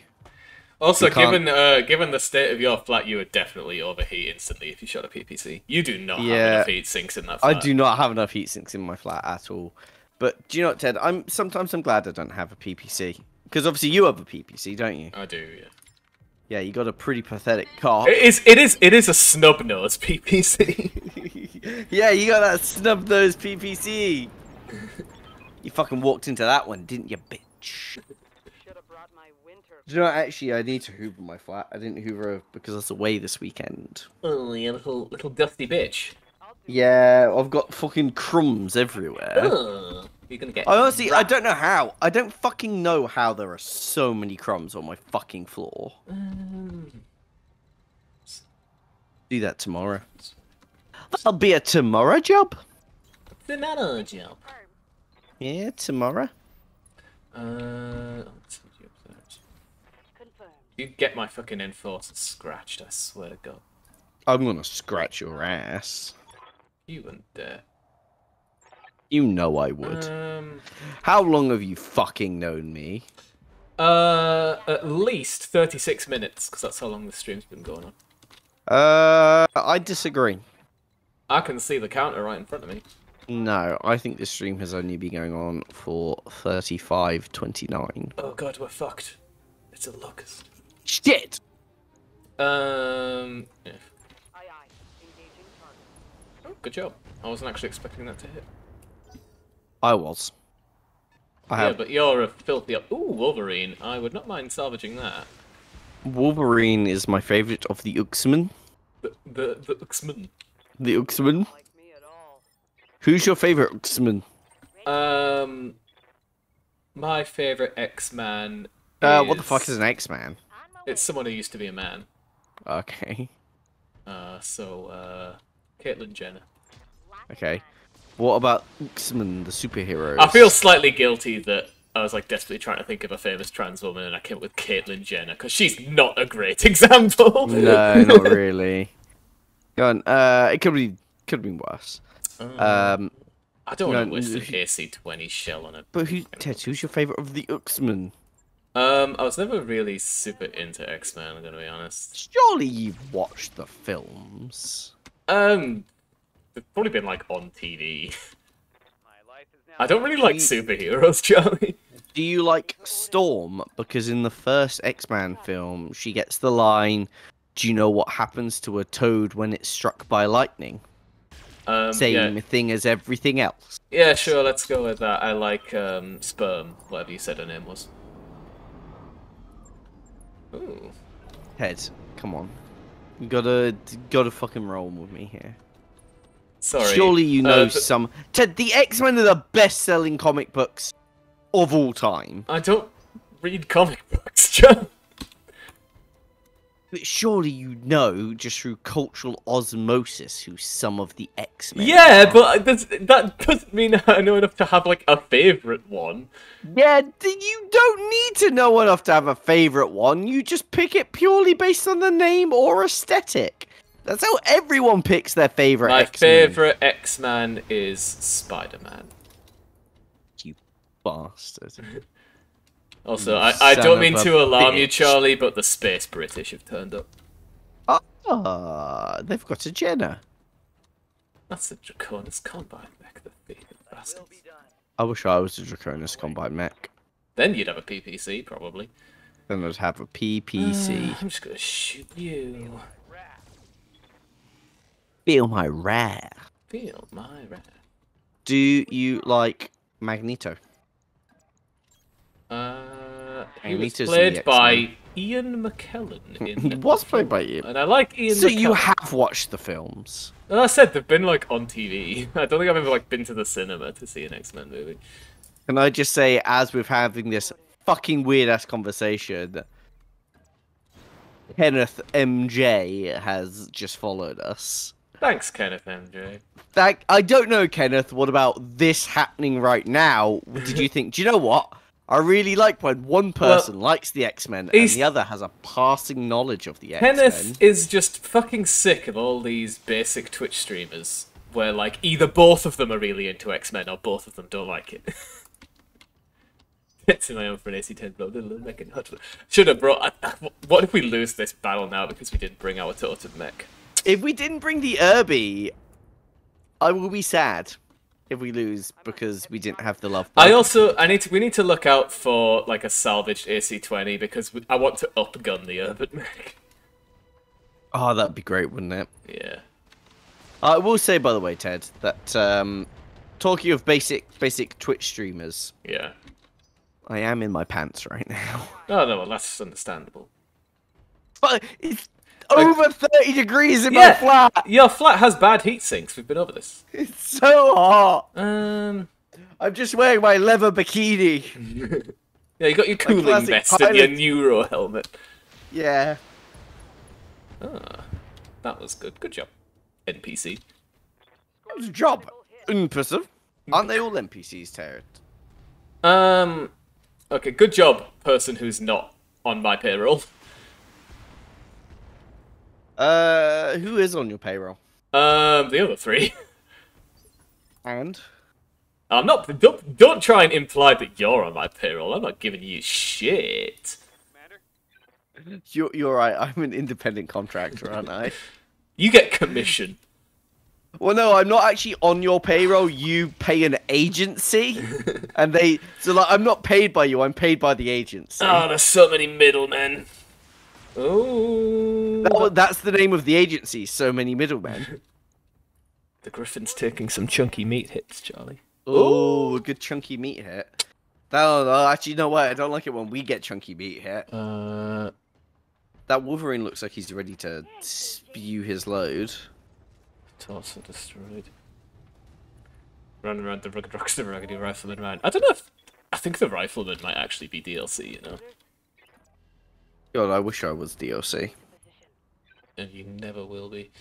Also, You can't- given the state of your flat, you would definitely overheat instantly if you shot a PPC. You do not have Yeah, enough heat sinks in that flat. I do not have enough heat sinks in my flat at all. But do you know what, Ted? Sometimes I'm glad I don't have a PPC. Because obviously you have a PPC, don't you? I do, yeah. Yeah, you got a pretty pathetic car. It is a snub nose PPC. Yeah, you got that snub nose PPC. You fucking walked into that one, didn't you, bitch? Should have brought my winter. Do you know, actually, I need to hoover my flat. I didn't hoover because I was away this weekend. Oh, you little dusty bitch. Yeah, I've got fucking crumbs everywhere. Oh, you're gonna get. I honestly, I don't know how. I don't fucking know how there are so many crumbs on my fucking floor. Do that tomorrow. That'll be a tomorrow job. Banana jump. Yeah, tomorrow. Let's see you upstairs. Confirmed. You get my fucking enforcer scratched, I swear to God. I'm gonna scratch your ass. You wouldn't dare. You know I would. How long have you fucking known me? At least 36 minutes, because that's how long the stream's been going on. I disagree. I can see the counter right in front of me. No, I think this stream has only been going on for 35:29. Oh God, we're fucked. It's a locust. Shit! Yeah. Aye, aye. Engaging target. Oh, good job. I wasn't actually expecting that to hit. I was. I Yeah, have but you're a filthy. Ooh, Wolverine. I would not mind salvaging that. Wolverine is my favorite of the X-Men. The X-Men. The X-Men. Like me at all. Who's your favorite X-Men? My favorite X-Man. What the fuck is an X-Man? It's someone who used to be a man. Okay. Caitlyn Jenner. Okay. What about X-Men, the superheroes? I feel slightly guilty that I was like desperately trying to think of a famous trans woman, and I came up with Caitlyn Jenner because she's not a great example. No, not really. Go on. It could be worse. I don't want no, to waste an AC-20 shell on it. But Ted, who's your favorite of the X-Men? I was never really super into X-Men, I'm gonna be honest. Surely you've watched the films. They've probably been like on TV. I don't really like superheroes, Charlie. Do you like Storm? Because in the first X-Men film, she gets the line, "Do you know what happens to a toad when it's struck by lightning?" Same thing as everything else. Yeah, sure, let's go with that. I like Sperm, whatever you said her name was. Ooh. Ted, come on. You gotta fucking roll with me here. Sorry. Surely you know some... Ted, the X-Men are the best-selling comic books of all time. I don't read comic books, John. But surely you know, just through cultural osmosis, who some of the X-Men Yeah, are. but that doesn't mean I know enough to have, like, a favourite one. Yeah, you don't need to know enough to have a favourite one. You just pick it purely based on the name or aesthetic. That's how everyone picks their favourite My X-Men. favourite X-Man is Spider-Man. You bastard. Also, You I son don't of mean a to alarm you, bitch. Charlie, but the Space British have turned up. They've got a Jenner. That's the Draconis Combine mech, the thieving bastard. I wish I was a Draconis Combine mech. Then you'd have a PPC, probably. Then I'd have a PPC. I'm just gonna shoot you. Feel my wrath. Feel my wrath. Do you like Magneto? He was Magneto's in played the by X-Men. Ian McKellen in He was played by Ian. and I like Ian So McKellen. you have watched the films? Well, I said they've been like on TV. I don't think I've ever like been to the cinema to see an X-Men movie. Can I just say, as we're having this fucking weird-ass conversation, Kenneth MJ has just followed us. Thanks, Kenneth MJ. I don't know, Kenneth, what about this happening right now? Did you think, do you know what? I really like when one person likes the X-Men and the other has a passing knowledge of the X-Men. Kenneth is just fucking sick of all these basic Twitch streamers where like either both of them are really into X-Men or both of them don't like it. It's in my own for an AC-10 blow. Should have brought. What if we lose this battle now because we didn't bring our totem mech? If we didn't bring the Irby, I will be sad if we lose because we didn't have the love. We need to look out for like a salvaged AC-20 because I want to upgun the urban mech. Oh, that'd be great, wouldn't it? Yeah. I will say, by the way, Ted, that talking of basic Twitch streamers, Yeah. I am in my pants right now. Oh no, well that's understandable. But it's over 30 degrees in my flat. Your flat has bad heat sinks. We've been over this. It's so hot. Um. I'm just wearing my leather bikini. Yeah, you got your cooling classic vest and your pilot. Neuro helmet. Yeah. Ah, that was good. Good job, NPC. Good job. Impressive. Aren't they all NPCs, Ted? Okay, good job, person who's not on my payroll. Who is on your payroll? The other three. And? I'm not. Don't try and imply that you're on my payroll. I'm not giving you shit. You're right. I'm an independent contractor, aren't I? You get commission. Well, no, I'm not actually on your payroll. You pay an agency, and I'm not paid by you. I'm paid by the agency. Oh, there's so many middlemen. Oh, That's the name of the agency. So many middlemen. the Griffin's taking some chunky meat hits, Charlie. Oh, a good chunky meat hit. No, actually, you know what? I don't like it when we get chunky meat hit. That Wolverine looks like he's ready to spew his load. Torso destroyed. Run around the rugged rocks, the raggedy rifleman man. I don't know if... I think the rifleman might actually be DLC, you know? God, I wish I was DLC. And you never will be.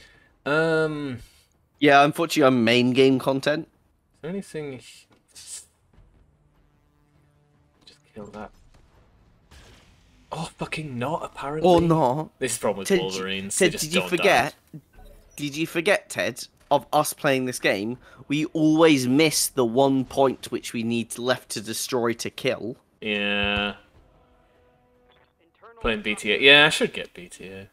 Yeah, unfortunately, I'm main game content. Is there anything... Just kill that. Oh, fucking not, apparently. Or not. This is the problem with Ted, Wolverines. Ted, They just did you don't forget? die. Did you forget, Ted, of us playing this game? We always miss the one point which we need left to destroy to kill. Yeah. Playing BTA. Yeah, I should get BTA.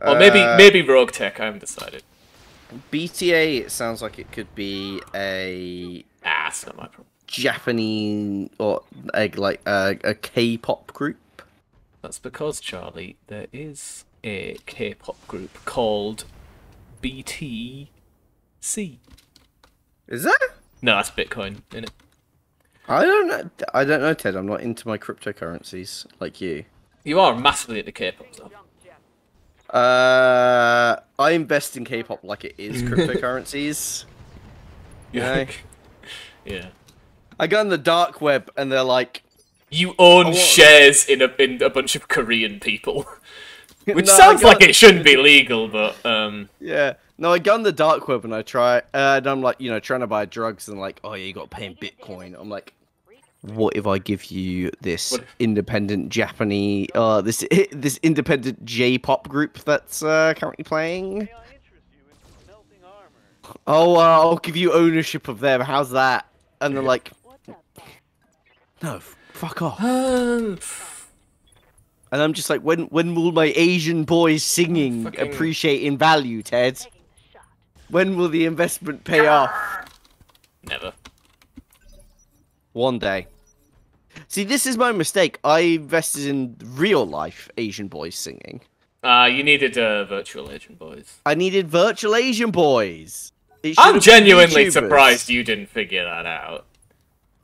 Or maybe Rogue Tech, I haven't decided. BTA, it sounds like it could be a It's not my problem. Japanese or a K-pop group. That's because, Charlie, there is a K-pop group called BTC. Is that? No, that's Bitcoin, innit? I don't know, Ted. I'm not into my cryptocurrencies like you. You are massively into K-pop, though. I invest in K-pop like it is cryptocurrencies. Yeah. Yeah. I go on the dark web and they're like, You own shares in a bunch of Korean people. Which No, sounds like it shouldn't be legal, but yeah. No, I go on the dark web and I try, and I'm like, trying to buy drugs and like, oh yeah, you got to pay in Bitcoin. I'm like, what if I give you this independent Japanese, this independent J-pop group that's currently playing? Oh, I'll give you ownership of them. How's that? And they're like, no, fuck off. And I'm just like, when will my Asian boys singing appreciate in value, Ted? When will the investment pay off? never. One day. See, this is my mistake. I invested in real life Asian boys singing. You needed virtual Asian boys. I needed virtual Asian boys. I'm genuinely surprised you didn't figure that out.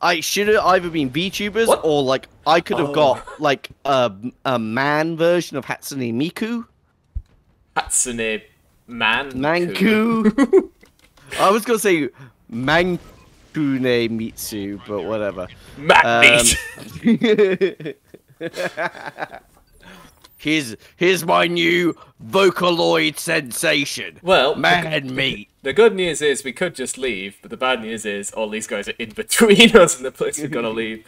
I should have either been VTubers What? or like I could have Oh. got like a man version of Hatsune Miku. Hatsune Man. Manku. I was gonna say Mankune Mitsu, but whatever. Man meat. Here's my new Vocaloid sensation. Well, man meat. The good news is we could just leave, but the bad news is all these guys are in between us and the place we're gonna leave.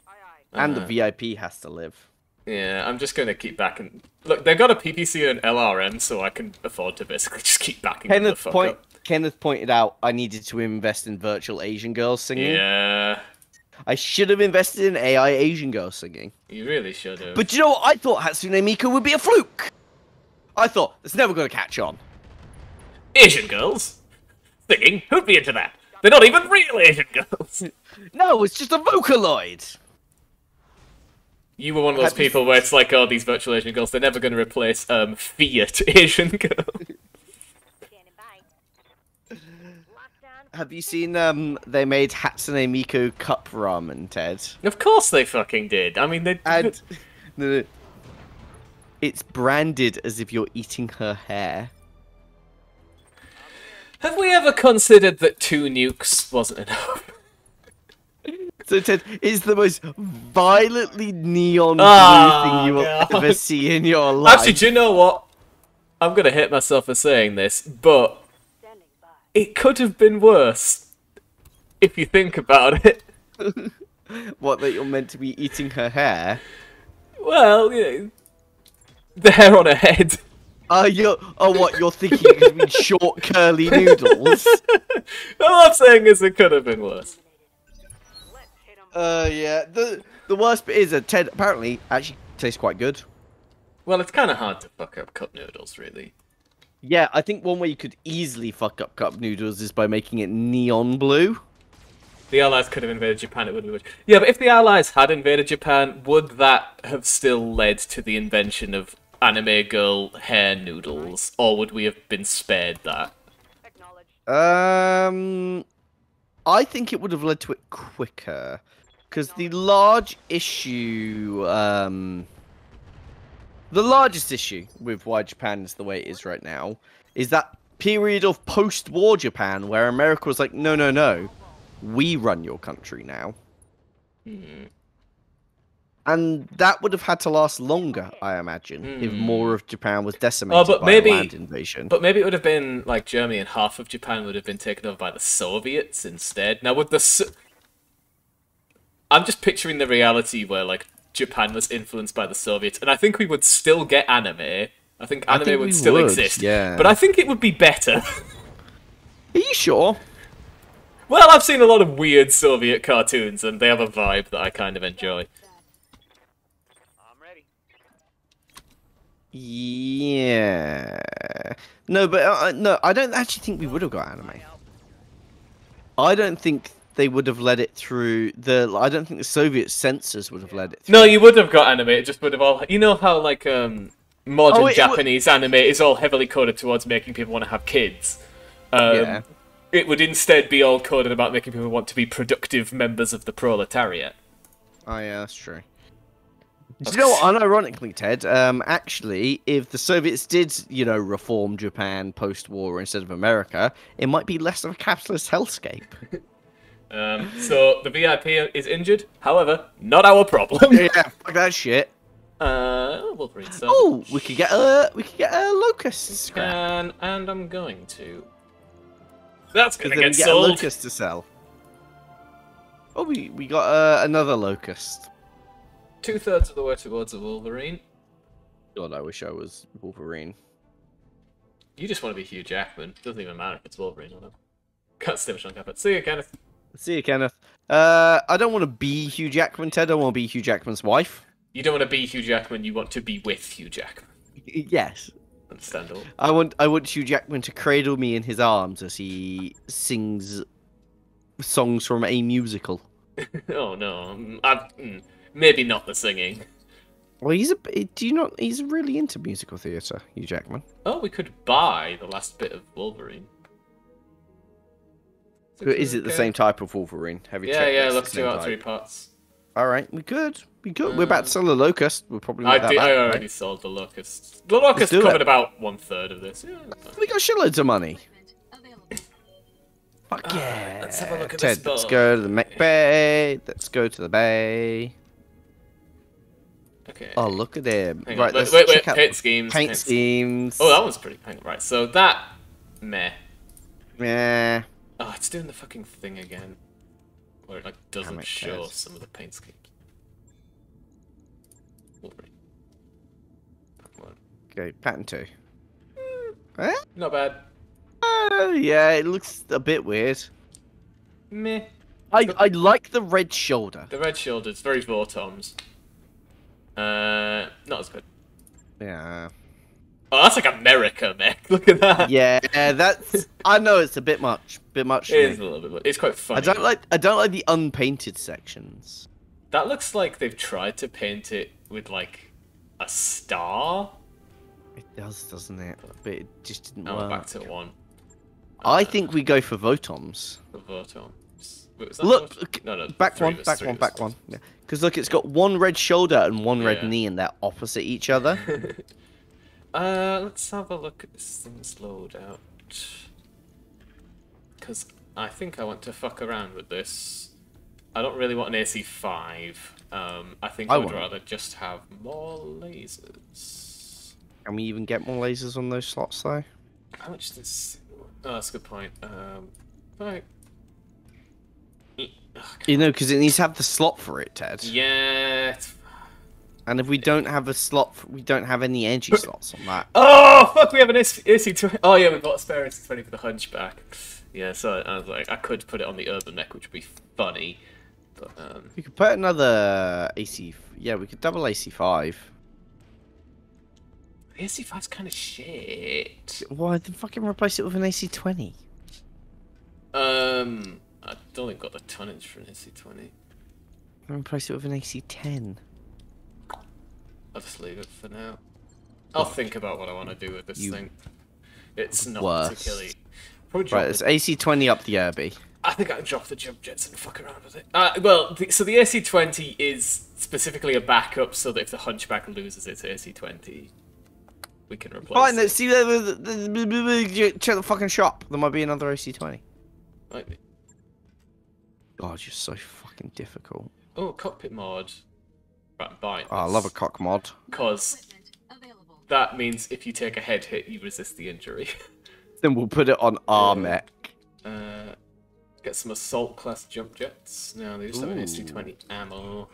Aye, aye. And the VIP has to live. Yeah, I'm just gonna keep backing. Look, they've got a PPC and an LRM, so I can afford to basically just keep backing them the fuck up. Kenneth pointed out I needed to invest in virtual Asian girls singing. Yeah, I should have invested in AI Asian girls singing. you really should have. But you know what? I thought Hatsune Miku would be a fluke. I thought it's never going to catch on. Asian girls singing? Who'd be into that? They're not even real Asian girls. No, it's just a Vocaloid. You were one of those people where it's like, oh, these virtual Asian girls, they're never going to replace Fiat Asian girls. Standing by. Lockdown. Have you seen they made Hatsune Miku cup ramen, Ted? Of course they fucking did. I mean, they. And no, it's branded as if you're eating her hair. Have we ever considered that 2 nukes wasn't enough? So Ted, it's the most violently neon blue Oh, thing you will God. ever see in your life. Actually, do you know what? I'm gonna hit myself for saying this, but Standing by. it could have been worse if you think about it. What, that you're meant to be eating her hair? Well, you know, the hair on her head. What, you're thinking you're going to be short, curly noodles? All I'm saying is it could have been worse. Let's hit 'em. Yeah. The worst bit is that Ted apparently actually tastes quite good. Well, it's kind of hard to fuck up cup noodles, really. Yeah, I think one way you could easily fuck up cup noodles is by making it neon blue. The Allies could have invaded Japan, it would have been... Yeah, but if the Allies had invaded Japan, would that have still led to the invention of anime girl hair noodles, or would we have been spared that? Acknowledged. I think it would have led to it quicker. Because the large issue, the largest issue with why Japan is the way it is right now is that period of post-war Japan where America was like, no, no, no, we run your country now. And that would have had to last longer, I imagine, if more of Japan was decimated by a land invasion. But maybe it would have been like Germany, and half of Japan would have been taken over by the Soviets instead. Now, would the I'm just picturing the reality where like Japan was influenced by the Soviets, and I think we would still get anime. I think anime would still exist. Yeah. But I think it would be better. Are you sure? Well, I've seen a lot of weird Soviet cartoons, and they have a vibe that I kind of enjoy. I'm ready. Yeah. No, but no, I don't actually think we would have got anime. I don't think they would have led it through the. I don't think the Soviet censors would have led it through. No, you would have got anime. It just would have all. You know how like modern Japanese anime is all heavily coded towards making people want to have kids. Yeah. It would instead be all coded about making people want to be productive members of the proletariat. Oh yeah, that's true. Do you know what? Unironically, Ted, actually, if the Soviets did, reform Japan post-war instead of America, it might be less of a capitalist hellscape. So the VIP is injured. However, not our problem. Yeah, fuck that shit. Wolverine. So Oh, we could get a locust scrap. and I'm going to. That's gonna Then we get get sold. a locust to sell. Oh, we got another locust. 2/3 of the way towards a Wolverine. God, I wish I was Wolverine. You just want to be Hugh Jackman. Doesn't even matter if it's Wolverine or not. Can't stay much on carpet. See you, Kenneth. See you, Kenneth. I don't want to be Hugh Jackman, Ted. I want to be Hugh Jackman's wife. You don't want to be Hugh Jackman. You want to be with Hugh Jackman. Yes. Understandable. I want Hugh Jackman to cradle me in his arms as he sings songs from a musical. Oh no. Maybe not the singing. Well, he's really into musical theatre, Hugh Jackman. Oh, we could buy the last bit of Wolverine. Is it the same type of Wolverine? Have you Yeah, checked? yeah. It's the Look, same 2 out of type? 3 parts. All right, we good. We good. We're about to sell the Locust. We'll probably I make that did. back, I already right? sold the Locust. The Locust do covered it. about 1/3 of this. Yeah. We got shitloads of money. Available. Fuck yeah. Let's have a look at Ted, this let's boat. go to the mech bay. Let's go to the bay. Okay. Oh, look at him. Hang Right, on. let's Wait. check out Paint schemes. paint schemes. Oh, that one's pretty pink. Right. So that meh. Yeah. Oh, it's doing the fucking thing again, where it like doesn't Damn it, show Ted. some of the paint schemes. Wolverine. Come on. Okay, pattern 2. Eh? Not bad. Yeah, it looks a bit weird. Meh. I like the red shoulder. The red shoulders, very Vortoms. Not as good. Yeah. Oh, that's like America, mech. Look at that. Yeah, that's. I know it's a bit much. Bit much. For It is me. a little bit. It's quite funny. I don't like the unpainted sections. That looks like they've tried to paint it with like a star. It does, doesn't it? But it just didn't Now we're work. back to 1. I think we go for Votoms. The Vortoms. Wait, was that Look, Vortom? No, back 3 one, of us, back 3 one, of us. back one. Yeah. Because look, it's got one red shoulder and one red Yeah. knee, and they're opposite each other. Let's have a look at this thing's loadout. Because I think I want to fuck around with this. I don't really want an AC5. I think I I would want- rather just have more lasers. Can we even get more lasers on those slots, though? How much does... Oh, that's a good point. Right. You know, because it needs to have the slot for it, Ted. Yeah. And if we don't have a slot, we don't have any energy slots on that. Oh, fuck, we have an AC20. Oh, yeah, we've got a spare AC20 for the Hunchback. Yeah, so I was like, I could put it on the Urban Mech, which would be funny. But, We could put another AC. Yeah, we could double AC5. the AC5's kind of shit. Why then fucking replace it with an AC20? I don't think got the tonnage for an AC20. Replace it with an AC10. I'll just leave it for now. I'll think about what I want to do with this You thing. It's not worst. particularly... Probably drop Right, the- it's AC20 up the Irby. I think I'd drop the jump jets and fuck around with it. So the AC20 is specifically a backup so that if the Hunchback loses its AC20, we can replace Fine, it. let's see. Check the fucking shop. There might be another AC20. Might be. God, you're so fucking difficult. Oh, cockpit mod. Right, buy Oh, I love a cock mod. Because Equipment available. that means if you take a head hit, you resist the injury. Then we'll put it on our Yeah. mech. Get some assault class jump jets. Now they just have an Ooh. AC20 ammo.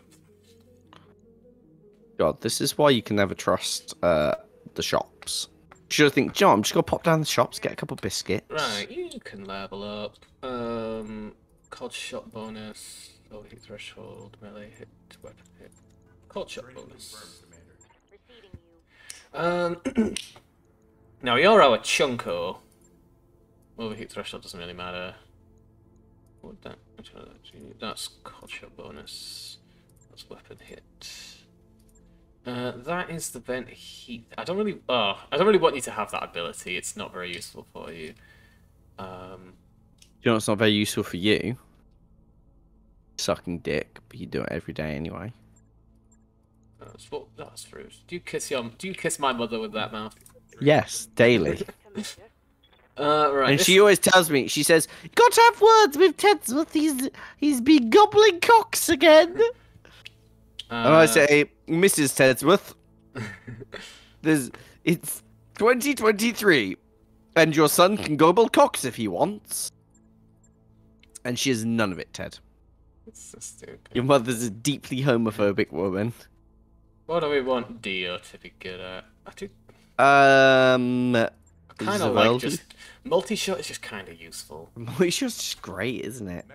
God, this is why you can never trust the shops. You should think, John, I'm just gonna pop down the shops, get a couple biscuits. Right, you can level up. Cold shot bonus, low heat threshold, melee hit, weapon hit. Cold shot bonus. Receiving you. Now you're our chunko. Overheat threshold doesn't really matter. What would that? Which one of those do you need? That's cold shot bonus. That's weapon hit. That is the vent heat. I don't really want you to have that ability. It's not very useful for you. You know, it's not very useful for you. Sucking dick, but you do it every day anyway. That's rude. Do you kiss my mother with that mouth? Yes, daily. Commander. Right. And she always tells me, she says, "You got to have words with Tedsworth. He's been gobbling cocks again." And I say, "Mrs. Tedsworth, it's 2023, and your son can gobble cocks if he wants." And she has none of it, Ted. It's just okay. Your mother's a deeply homophobic woman. What do we want Dio to be good at? I do kind of Isabel like just multi-shot is just kind of useful. It's just great, isn't it?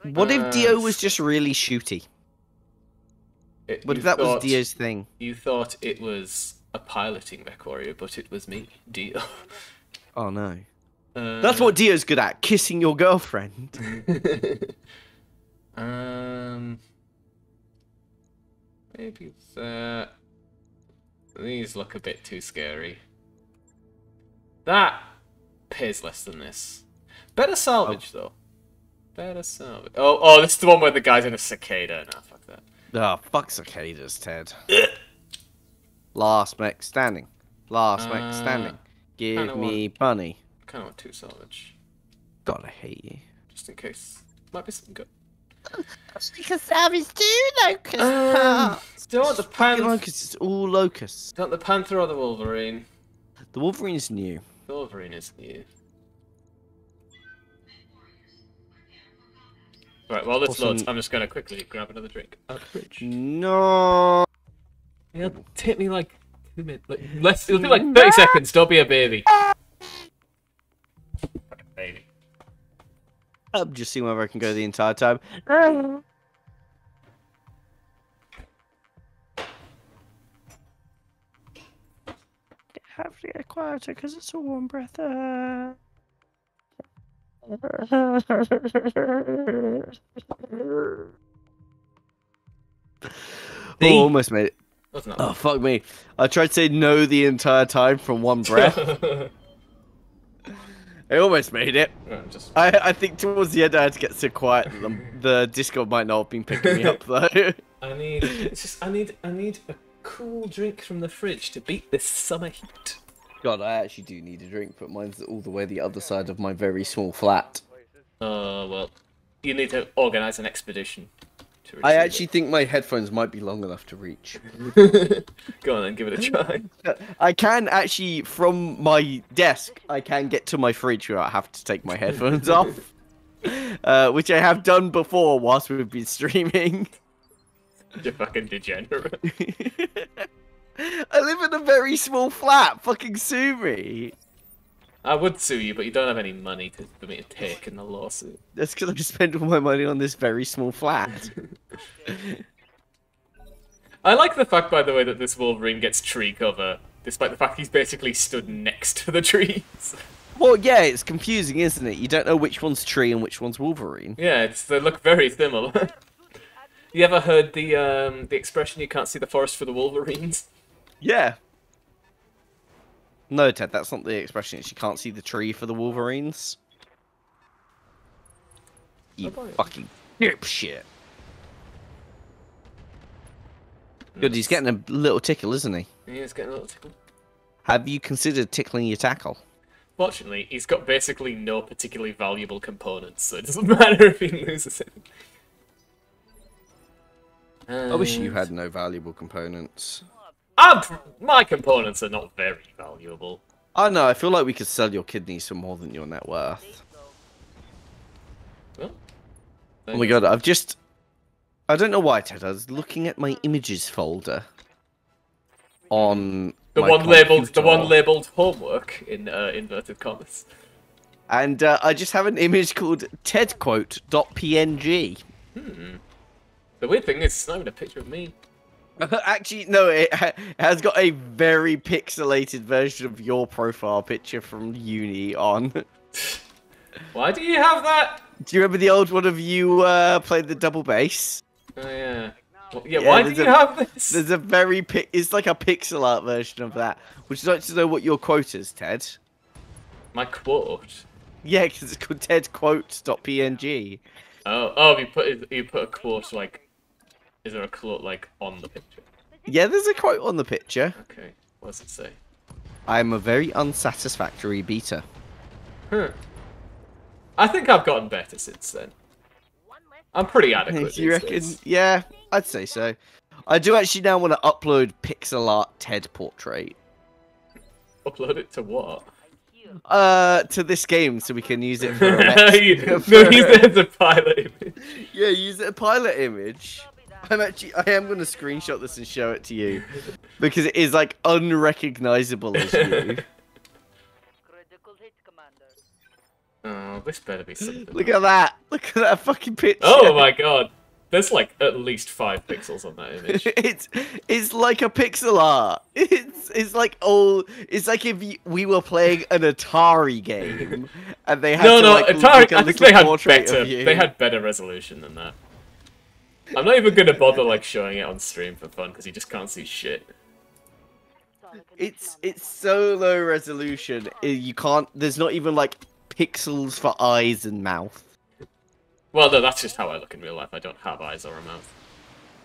What if Dio was just really shooty? What if that was Dio's thing? You thought it was a piloting mech warrior, but it was me, Dio. Oh no. That's what Dio's good at, kissing your girlfriend. Maybe that. These look a bit too scary. That pays less than this. Better salvage, though. Better salvage. Oh, this is the one where the guy's in a cicada. Nah, fuck that. Oh, fuck cicadas, Ted. Last mech standing. Last mech standing. Give me bunny. Kind of want 2 salvage. God, I hate you. Just in case. Might be something good. Because salvage too, Locust. Do you want the Panther? Locust, it's all locusts. Do you want the Panther or the Wolverine? The Wolverine is new. The Wolverine is new. Right, while this loads, I'm just going to quickly grab another drink out of the fridge. No. It'll take me like 2 minutes. It'll be like 30 seconds. Don't be a baby. Fucking baby. I'm just seeing whether I can go the entire time. Have to get quieter because it's a warm breath. Oh, almost made it. Oh, fuck me. I tried to say no the entire time from one breath. I almost made it. I think towards the end I had to get so quiet that the Discord might not have been picking me up though. I need a cool drink from the fridge to beat this summer heat. God, I actually do need a drink, but mine's all the way the other side of my very small flat. Well, you need to organise an expedition. I actually think my headphones might be long enough to reach. Go on then, give it a try. I can actually, from my desk, I can get to my fridge without having to take my headphones off. Which I have done before whilst we've been streaming. You fucking degenerate. I live in a very small flat. Fucking sue me. I would sue you, but you don't have any money for me to take in the lawsuit. That's because I spend all my money on this very small flat. I like the fact, by the way, that this Wolverine gets tree cover, despite the fact he's basically stood next to the trees. Well, yeah, it's confusing, isn't it? You don't know which one's tree and which one's Wolverine. Yeah, they look very similar. You ever heard the expression, you can't see the forest for the Wolverines? Yeah. No, Ted, that's not the expression. It's you can't see the tree for the Wolverines. You fucking dipshit. Good, he's getting a little tickle, isn't he? Yeah, he's getting a little tickle. Have you considered tickling your tackle? Fortunately, he's got basically no particularly valuable components, so it doesn't matter if he loses it. I wish you had no valuable components. My components are not very valuable. I know, I feel like we could sell your kidneys for more than your net worth. Well, oh my god, I don't know why, Ted, I was looking at my images folder on the one labeled homework in inverted commas. And I just have an image called tedquote.png. The weird thing is, it's not even a picture of me. Actually, no, it has got a very pixelated version of your profile picture from uni on. Why do you have that? Do you remember the old one of you playing the double bass? Oh, yeah. Well, yeah, why do you have this? There's a very it's like a pixel art version of that. Would you like to know what your quote is, Ted? My quote? Yeah, because it's called tedquote.png. Oh, you put a quote, like... Is there a quote, like, on the picture? Yeah, there's a quote on the picture. Okay, what does it say? I'm a very unsatisfactory beater. I think I've gotten better since then. I'm pretty adequate. You reckon? Yeah, I'd say so. I do actually now want to upload pixel art Ted portrait. Upload it to what? To this game, so we can use it for a No, use it as a pilot image. Yeah, use it as a pilot image. I am going to screenshot this and show it to you. Because it is, like, unrecognizable as you. Oh, this better be something. Look at that. Look at that fucking picture. Oh my god. There's, like, at least 5 pixels on that image. It's like a pixel art. It's like if we were playing an Atari game and they had Atari. I think they had better resolution than that. I'm not even gonna bother like showing it on stream for fun because you just can't see shit. It's so low resolution. You can't. There's not even like pixels for eyes and mouth. Well, no, that's just how I look in real life. I don't have eyes or a mouth.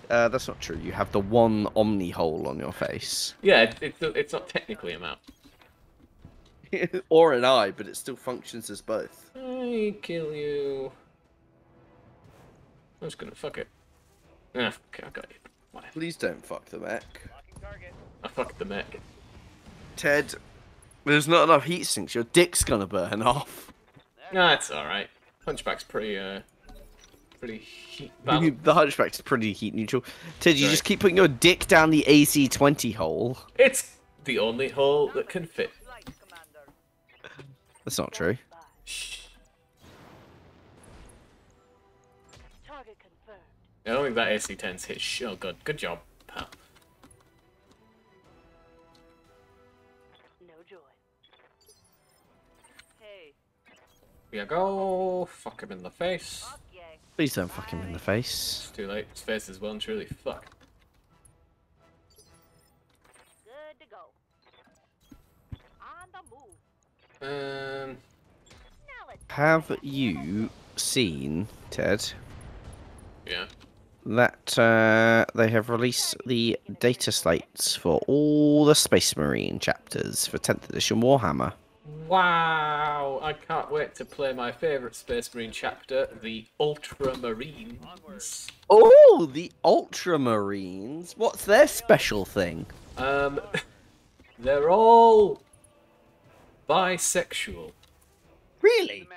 That's not true. You have the one Omni hole on your face. Yeah, it's not technically a mouth. Or an eye, but it still functions as both. I kill you. I'm just gonna fuck it. Ah, okay, I got you. Whatever. Please don't fuck the mech. I fucked the mech. Ted, there's not enough heat sinks. Your dick's gonna burn off. Nah, it's alright. Hunchback's pretty heat The balanced. Hunchback's pretty heat neutral. Ted, you Right. just keep putting your dick down the AC-20 hole. It's the only hole that can fit. That's not true. Shh. Target confirmed. I don't think that AC-10's hit. Oh god, good job, pal. No joy. Hey, Here you go. Fuck him in the face. fuck yeah. Please don't fuck him in the face. It's too late. His face is well and truly fucked. Good to go. On the move. Um, Now let's Have you seen, Ted, yeah. that they have released the data slates for all the Space Marine chapters for 10th edition Warhammer? Wow! I can't wait to play my favourite Space Marine chapter, the Ultramarines. Oh, the Ultramarines. What's their special thing? They're all bisexual. Really?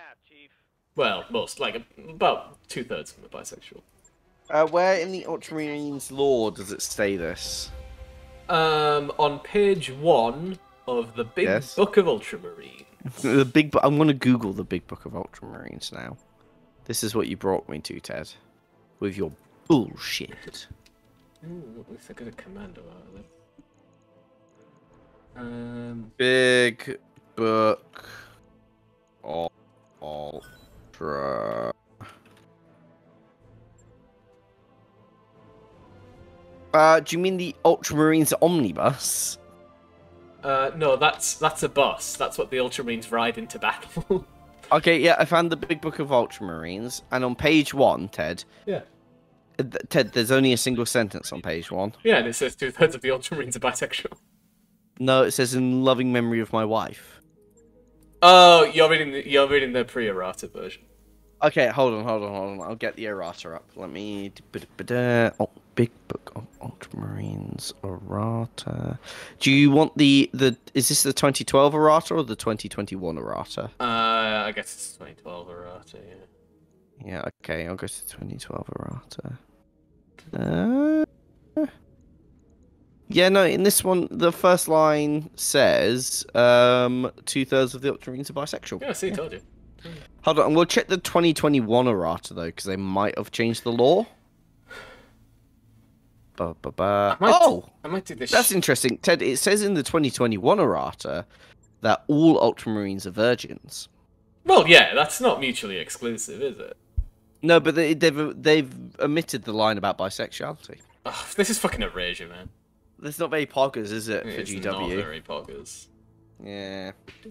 Well, most, like, about 2/3 of them are bisexual. Where in the Ultramarines lore does it say this? On page 1 of the Big Yes. Book of Ultramarine. The big. I'm gonna Google the Big Book of Ultramarines now. This is what you brought me to, Ted, with your bullshit. Ooh, at least I got a commando out of it. Big Book of Ultra. Do you mean the Ultramarines Omnibus? No, that's a bus. That's what the Ultramarines ride into battle. Okay, yeah, I found the Big Book of Ultramarines, and on page 1, Ted, Yeah. Ted, there's only a single sentence on page 1. Yeah, and it says 2/3 of the Ultramarines are bisexual. No, it says in loving memory of my wife. Oh, you're reading the pre-errata version. Okay, hold on. I'll get the errata up. Let me. Oh, Big Book of Ultramarines errata. Do you want the? Is this the 2012 errata or the 2021 errata? I guess it's 2012 errata. Yeah. Yeah. Okay, I'll go to 2012 errata. Yeah, no. In this one, the first line says 2/3 of the Ultramarines are bisexual. Yeah, see, told you. Hold on, we'll check the 2021 errata though, because they might have changed the law. Oh, I might do this. that's interesting, Ted. It says in the 2021 errata that all Ultramarines are virgins. Well, yeah, that's not mutually exclusive, is it? No, but they've omitted the line about bisexuality. Oh, this is fucking erasure, man. There's not very poggers, is it, for It's GW? not very poggers. Yeah. I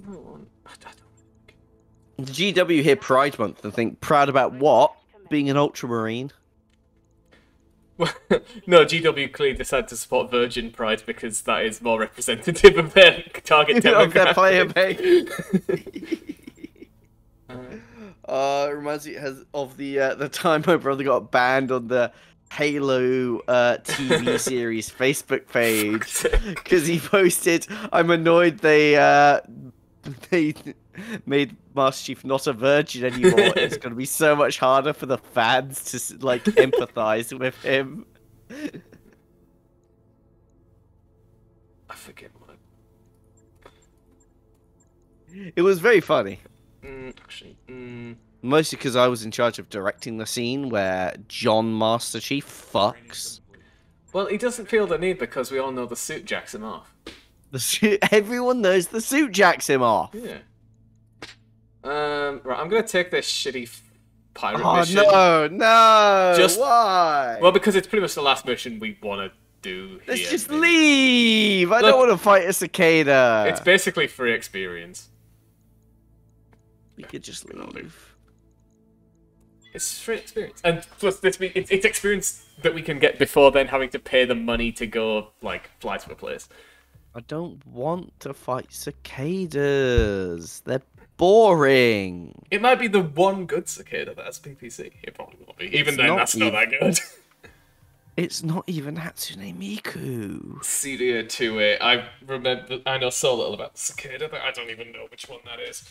don't. The GW hear Pride Month and think proud about what? Being an Ultramarine. No, GW clearly decided to support Virgin Pride because that is more representative of their target demographic. Of their player base. It reminds me of the time my brother got banned on the Halo TV series Facebook page because he posted, "I'm annoyed they made Master Chief not a virgin anymore. It's going to be so much harder for the fans to like empathize with him." I forget what. It was very funny. Actually, Mostly because I was in charge of directing the scene where John Master Chief fucks. well, he doesn't feel the need because we all know the suit jacks him off. The suit, everyone knows the suit jacks him off. Yeah. Right, I'm gonna take this shitty pirate Oh mission. no! Just- Why? Well, because it's pretty much the last mission we want to do Let's here. just mate. leave. I Look, don't want to fight a cicada. It's basically free experience. We could just leave. It's free experience, and plus it's experience that we can get before then having to pay the money to go like fly to a place. I don't want to fight cicadas. They're boring. It might be the one good cicada that has PPC. It probably won't be. Even then, that's not that good. It's not even Hatsune Miku. Syria 2A. I know so little about the cicada that I don't even know which one that is.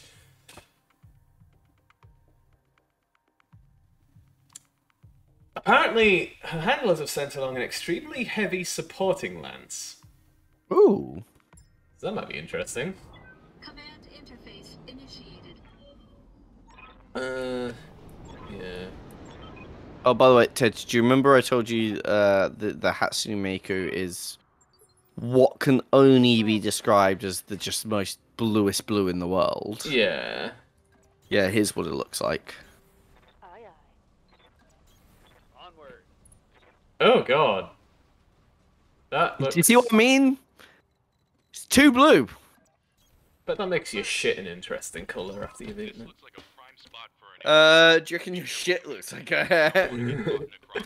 Apparently, her handlers have sent along an extremely heavy supporting lance. Ooh. So that might be interesting. Command interface initiated. Yeah. Oh, by the way, Ted, do you remember I told you the Hatsune Miku is what can only be described as the just most bluest blue in the world? Yeah. Yeah, here's what it looks like. Aye, aye. Onward. Oh god. That looks... Do you see what I mean? It's too blue. But that makes your shit an interesting colour after you've eaten it. Looks like a prime spot for an Do you reckon your shit looks like a... caught in a crossfire.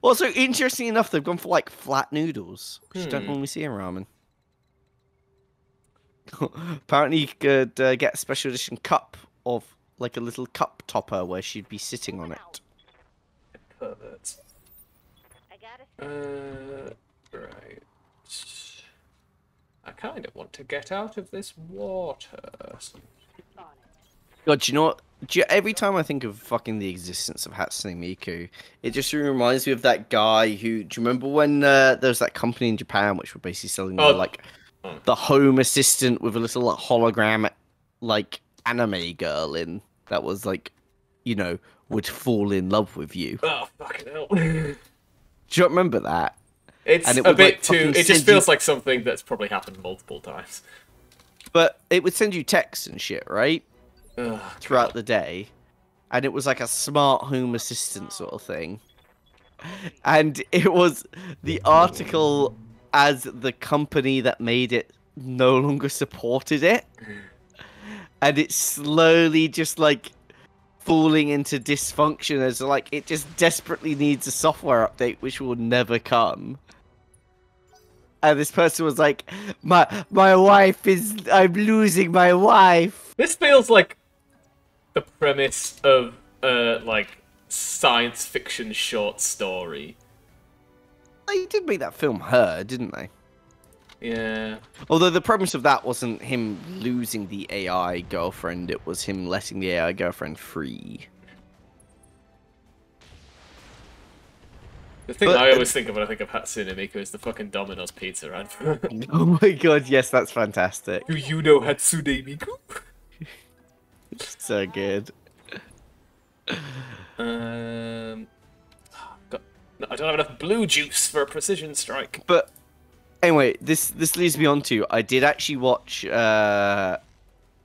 Also, interesting enough, they've gone for, like, flat noodles, which you don't normally see in ramen. Apparently, you could get a special edition cup of, like, a little cup topper where she'd be sitting on it. Perverts. I gotta Right. I kind of want to get out of this water. on it. God, do you know what? Every time I think of fucking the existence of Hatsune Miku, it just reminds me of that guy who... Do you remember when there was that company in Japan which were basically selling the home assistant with a little like, hologram, like, anime girl in that was like, you know, would fall in love with you? Oh, fucking hell. Do you remember that? It's And it a would, bit like, too... fucking It just send feels you- like something that's probably happened multiple times. But it would send you texts and shit, right? Ugh, Throughout the day. And it was like a smart home assistant sort of thing. And it was the article as the company that made it no longer supported it. And it's slowly just like falling into dysfunction as like it just desperately needs a software update which will never come. And this person was like, my wife is... I'm losing my wife. This feels like the premise of like science fiction short story. They did make that film Her, didn't they? Yeah. Although the premise of that wasn't him losing the AI girlfriend, it was him letting the AI girlfriend free. The thing But- I always think of when I think of Hatsune Miku is the fucking Domino's pizza advert. Oh my god, yes, that's fantastic. Do you know Hatsune Miku? So good. No, I don't have enough blue juice for a precision strike. But anyway, this leads me on to, I did actually watch a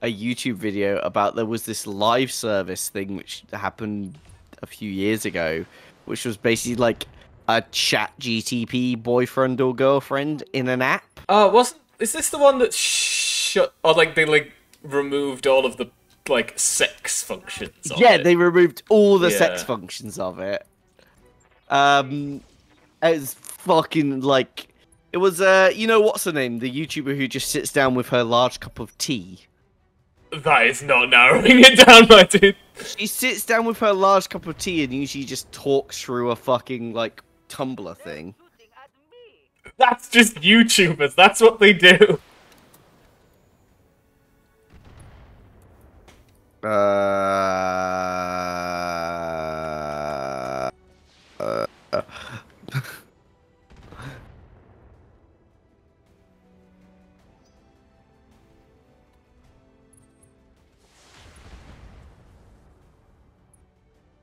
YouTube video about there was this live service thing which happened a few years ago, which was basically like a chat GTP boyfriend or girlfriend in an app. Is this the one that shut, or like they like removed all of the like sex functions of Yeah, it? they removed all the sex Yeah. functions of it. It was fucking like, it was you know what's her name, the YouTuber who just sits down with her large cup of tea. That is not narrowing it down, my dude. She sits down with her large cup of tea and usually just talks through a fucking like Tumblr thing. Shooting at me. That's just YouTubers. That's what they do.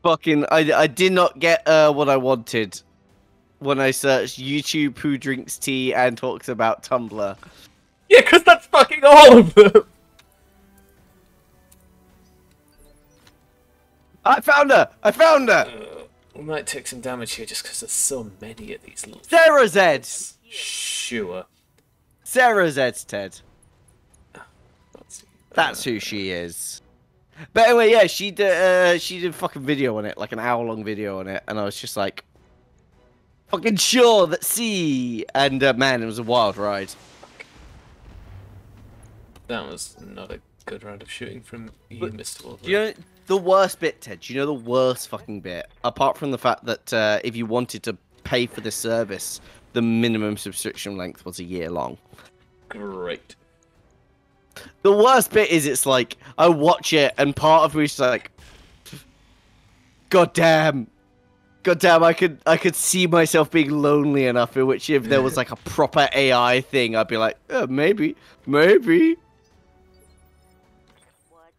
Fucking, I did not get what I wanted when I searched YouTube who drinks tea and talks about Tumblr. Yeah, because that's fucking all of them. I found her! I found her! We might take some damage here just because there's so many of these little... Sarah Zed! Sure. Sarah Zed's Ted. Let's see. That's who she is. But anyway, yeah, she did a fucking video on it, like an hour-long video on it, and I was just like, fucking sure that see, and man, it was a wild ride. That was not a good round of shooting from you, Mr. Wolverine. Do you know the worst bit, Ted? Do you know the worst fucking bit? Apart from the fact that if you wanted to pay for this service, the minimum subscription length was a year long. Great. The worst bit is it's like, I watch it and part of me is like, God damn, I could see myself being lonely enough in which if there was like a proper AI thing, I'd be like, maybe. What's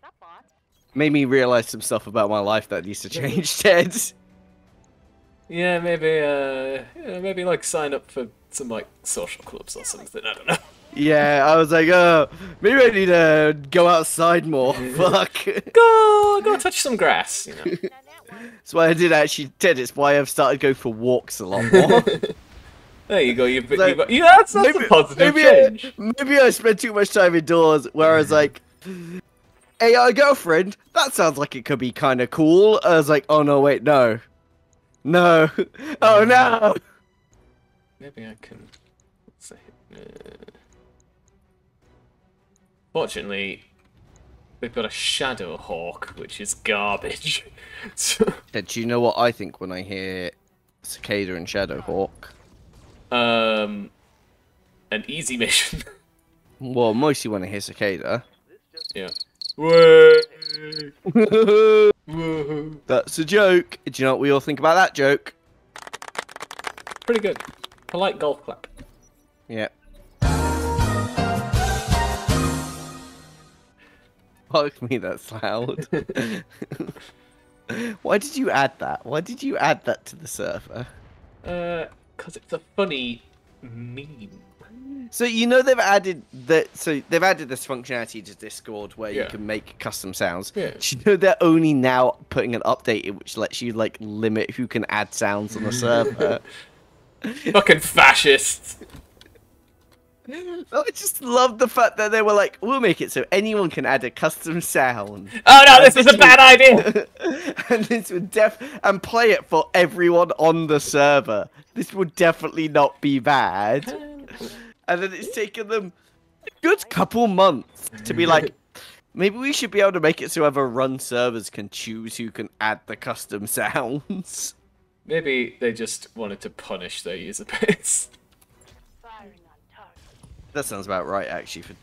up, boss? Made me realize some stuff about my life that needs to change, Ted. Yeah, maybe like sign up for some like social clubs or something. I don't know. Yeah, I was like, maybe I need to go outside more. Fuck. Go touch some grass. You know. Done that one. That's why I did actually, Ted. It's why I've started going for walks a lot more. There you go. Like, Yeah, that's a positive change. Maybe I spend too much time indoors. Where I was like, AI girlfriend. That sounds like it could be kind of cool. I was like, oh no, wait, no, oh no. Maybe I can. Let's see. Fortunately, we've got a Shadow Hawk, which is garbage. So, Ted, do you know what I think when I hear Cicada and Shadowhawk? an easy mission. Well, mostly when I hear Cicada. Yeah. Whey! That's a joke. Do you know what we all think about that joke? Pretty good. Polite golf clap. Yeah. Fuck me, that's loud. Why did you add that? Why did you add that to the server? 'Cause it's a funny meme. So you know they've added that. So they've added this functionality to Discord where you Yeah. can make custom sounds. Yeah. Do you know they're only now putting an update in which lets you like limit who can add sounds on the server? Fucking fascists. I just love the fact that they were like, we'll make it so anyone can add a custom sound. Oh no, this is a bad idea! And this would and play it for everyone on the server. This would definitely not be bad. And then it's taken them a good couple months to be like, maybe we should be able to make it so whoever runs servers can choose who can add the custom sounds. Maybe they just wanted to punish their user base. Firing on target. That sounds about right, actually, for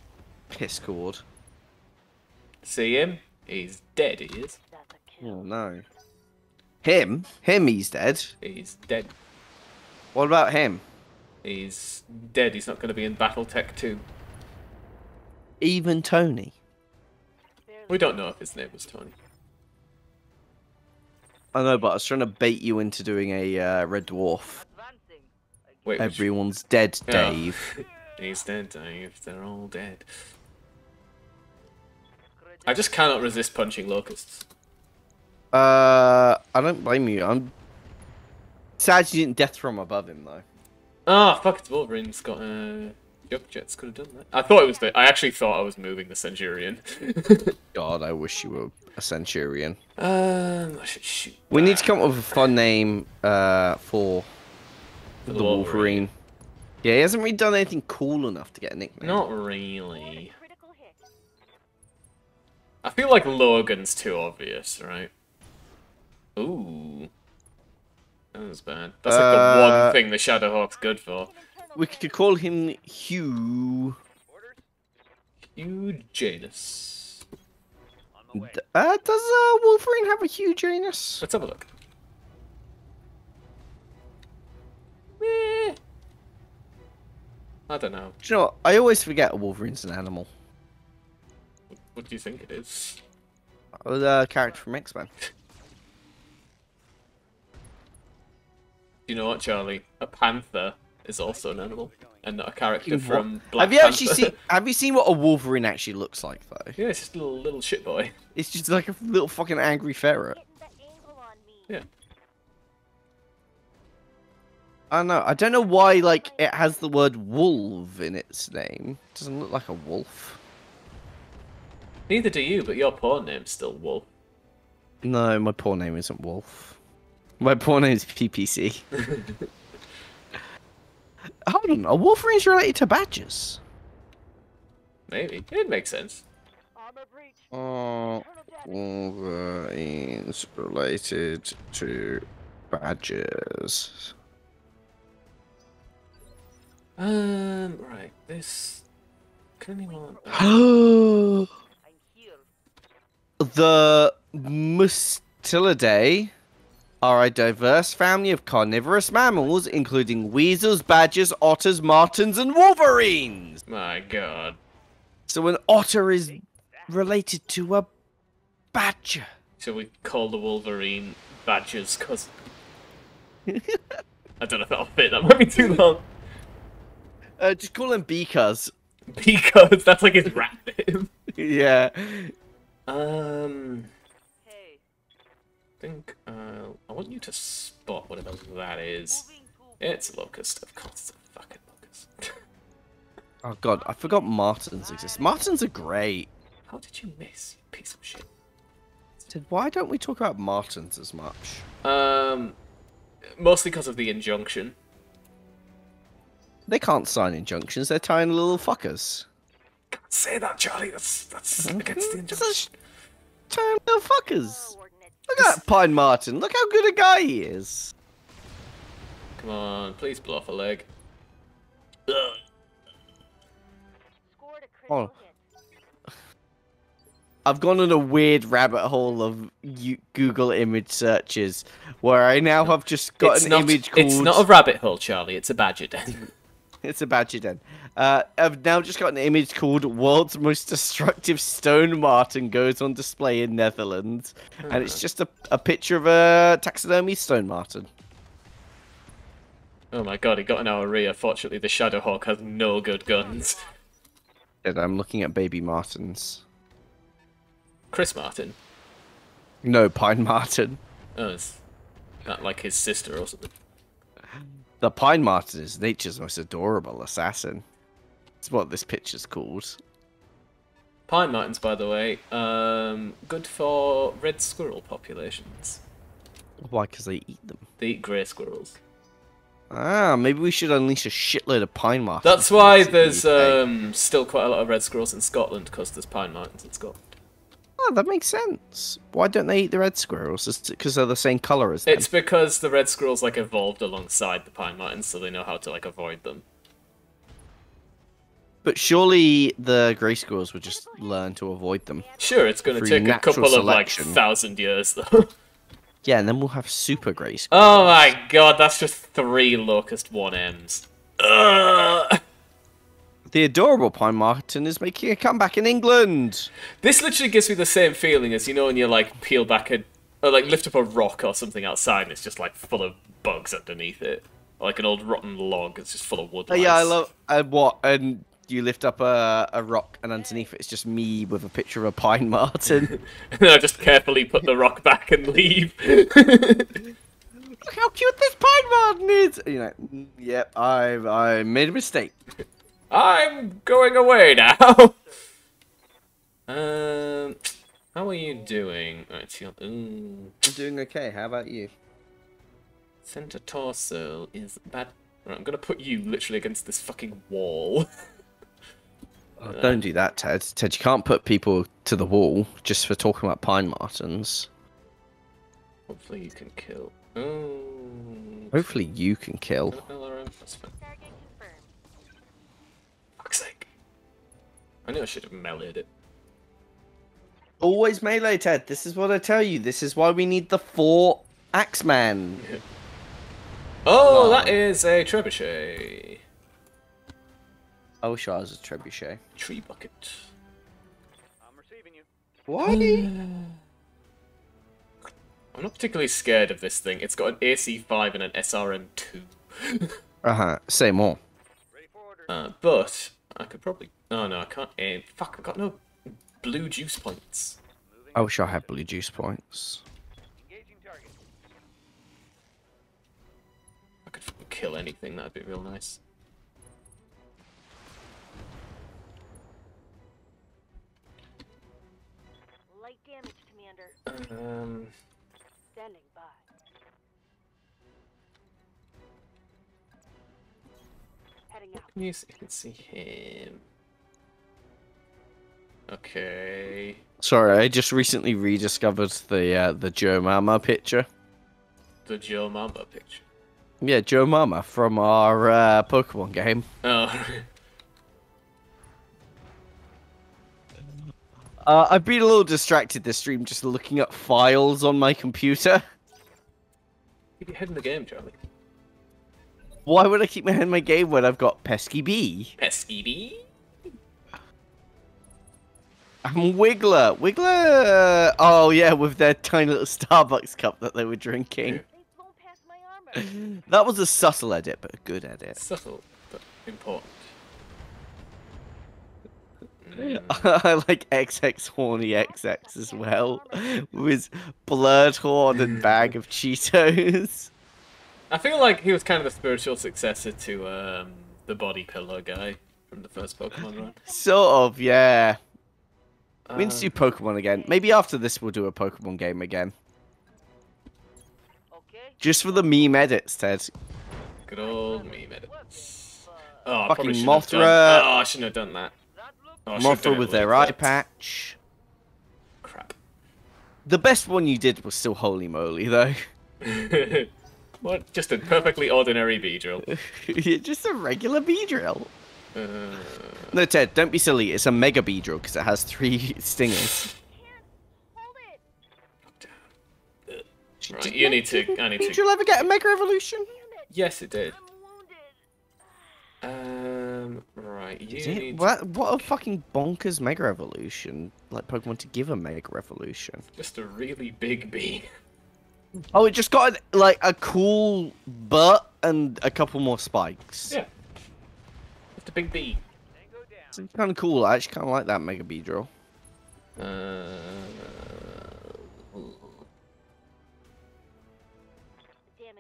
Pisscord. See him? He's dead, he is. That's a kill. Oh, no. Him? He's dead. He's dead. What about him? He's dead. He's not going to be in Battletech 2. Even Tony? We don't know if his name was Tony. I know, but I was trying to bait you into doing a Red Dwarf. Advancing. Wait, which- Everyone's dead, Oh. Dave. He's dead, Dave. They're all dead. I just cannot resist punching locusts. I don't blame you. I'm sad you didn't death from above him, though. Ah, fuck, it's Wolverine's got, Jump jets could have done that. I thought it was I actually thought I was moving the Centurion. God, I wish you were a Centurion. I should shoot. We need to come up with a fun name for For the Wolverine. Yeah, he hasn't really done anything cool enough to get a nickname. Not really. Critical hit. I feel like Logan's too obvious, right? Ooh. That was bad. That's like the one thing the Shadowhawk's good for. We could call him Hugh. Hugh Janus. Does Wolverine have a Hugh Janus? Let's have a look. Eh. I don't know. Do you know what? I always forget Wolverine's an animal. What do you think it is? A character from X-Men. You know what, Charlie? A panther is also an animal, and not a character from Black Have you Panther. actually seen? Have you seen what a Wolverine actually looks like, though? Yeah, it's just a little shit boy. It's just like a little fucking angry ferret. Getting the angle on me. Yeah. I don't know. I don't know why, like, it has the word wolf in its name. It doesn't look like a wolf. Neither do you, but your pawn name's still Wolf. No, my poor name isn't Wolf. My poor name's PPC. Hold on, are Wolverines related to badgers? Maybe. It makes sense. Armor breach. Wolverines related to badgers. Right. This... Can anyone... The I'm here. Mustelidae are a diverse family of carnivorous mammals, including weasels, badgers, otters, martens, and wolverines. My god. So an otter is related to a badger. Shall we call the Wolverine Badger's cousin? I don't know if that'll fit. That might be too long. Just call him Because. Because that's like his rap name. Yeah. I Hey. think I want you to spot whatever that is. Moving to It's a locust. Of course, it's a fucking locust. Oh god, I forgot martens exist. Martens are great. How did you miss, you piece of shit? Why don't we talk about martens as much? Mostly because of the injunction. They can't sign injunctions. They're tiny little fuckers. Can't say that, Charlie. That's against the injunction. Such tiny little fuckers. coordinates. Look at that Pine Marten. Look how good a guy he is. Come on, please blow off a leg. Scored a Oh. critical hit. I've gone on a weird rabbit hole of Google image searches where I now have just got an image called... It's not a rabbit hole, Charlie. It's a badger den. It's a badger den. I've now just got an image called World's Most Destructive Stone Marten goes on display in Netherlands. And it's just a picture of a taxidermy stone marten. Oh my god, he got in our rear. Fortunately, the Shadowhawk has no good guns. And I'm looking at baby martens. Chris Martin. No, Pine Marten. Oh, is that like his sister or something? The Pine Marten is nature's most adorable assassin. That's what this picture's called. Pine Martens, by the way, good for red squirrel populations. Why? Because they eat them. They eat grey squirrels. Ah, maybe we should unleash a shitload of Pine Martens. That's why into the there's UK. still quite a lot of red squirrels in Scotland, because there's Pine Martens in Scotland. Oh, that makes sense. Why don't they eat the red squirrels? Is it because they're the same color as them? It's because the red squirrels like evolved alongside the Pine Martens, so they know how to like avoid them. But surely the grey squirrels would just learn to avoid them. Sure, it's going to Through take a natural couple of like selection. 1,000 years though. Yeah, and then we'll have super grey squirrels. Oh my god, that's just 3 Locust 1Ms. Ugh. The adorable Pine Marten is making a comeback in England. This literally gives me the same feeling as, you know, when you like peel back or like lift up a rock or something outside and it's just like full of bugs underneath it. Or, like an old rotten log that's just full of wood Oh, lice. yeah, I love... what? And you lift up a rock and underneath it's just me with a picture of a Pine Marten. And then I just carefully put the rock back and leave. Look how cute this Pine Marten is! You know, yep, I made a mistake. I'm going away now. How are you doing? Right, so I'm doing okay, how about you? center torso is bad. Right, I'm gonna put you literally against this fucking wall. Oh, don't do that, Ted. Ted, you can't put people to the wall just for talking about Pine Martens. Hopefully you can kill. Oh. Hopefully you can kill. That's fine. Target confirmed. Fuck's sake. I knew I should have meleeed it. Always melee, Ted. This is what I tell you. This is why we need the 4 Axeman. Oh, No. that is a trebuchet. I wish I was a trebuchet. Tree bucket. I'm receiving you. Why? I'm not particularly scared of this thing. It's got an AC5 and an SRM2. Say more. Ready for order. But I could probably... Oh no, I can't aim. Fuck, I've got no blue juice points. I wish I had blue juice points. Engaging target. I could fucking kill anything, that'd be real nice. Commander. Standing by. Heading out. You can see him. Okay. Sorry, I just recently rediscovered the Joe Mama picture. The Joe Mamba picture. Yeah, Joe Mama from our Pokemon game. Oh. I've been a little distracted this stream just looking at files on my computer. Keep your head in the game, Charlie. Why would I keep my head in my game when I've got Pesky Bee? Pesky bee? I'm Wiggler. Wiggler! Oh, yeah, with their tiny little Starbucks cup that they were drinking. They've blown past my armor. That was a subtle edit, but a good edit. Subtle, but important. I like XX Horny XX as well, with his blurred horn and bag of Cheetos. I feel like he was kind of the spiritual successor to the body pillow guy from the first Pokemon run. Sort of, yeah. We need to do Pokemon again. Maybe after this we'll do a Pokemon game again. Okay. Just for the meme edits, Ted. Good old meme edits. Oh, I Fucking probably shouldn't have done. Mothra. Oh, I shouldn't have done that. Oh, I should have done Mothra it with their later. eye patch. Crap. The best one you did was still Holy Moly, though. What? Just a perfectly ordinary Beedrill. You're just a regular Beedrill. No, Ted, don't be silly. It's a Mega Beedrill because it has 3 stingers. Hold it. Right, you need to. I need Did to. you ever get a Mega Evolution? Yes, it did. I'm wounded. Right. You Did it? need What a fucking bonkers Mega Evolution. Like Pokemon to give a Mega Evolution. just a really big bee. Oh, it just got like a cool butt and a couple more spikes. Yeah. Just a big bee. It's kind of cool. I actually kind of like that Mega Beedrill. Damage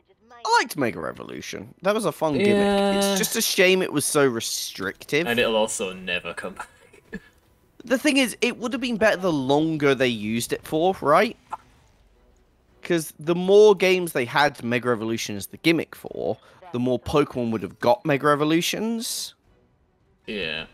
is mine. I liked Mega Evolution. That was a fun gimmick. Yeah. It's just a shame it was so restrictive. And it'll also never come back. The thing is, it would have been better the longer they used it for, right? Because the more games they had Mega Evolution as the gimmick for, the more Pokemon would have got Mega Evolutions. Yeah.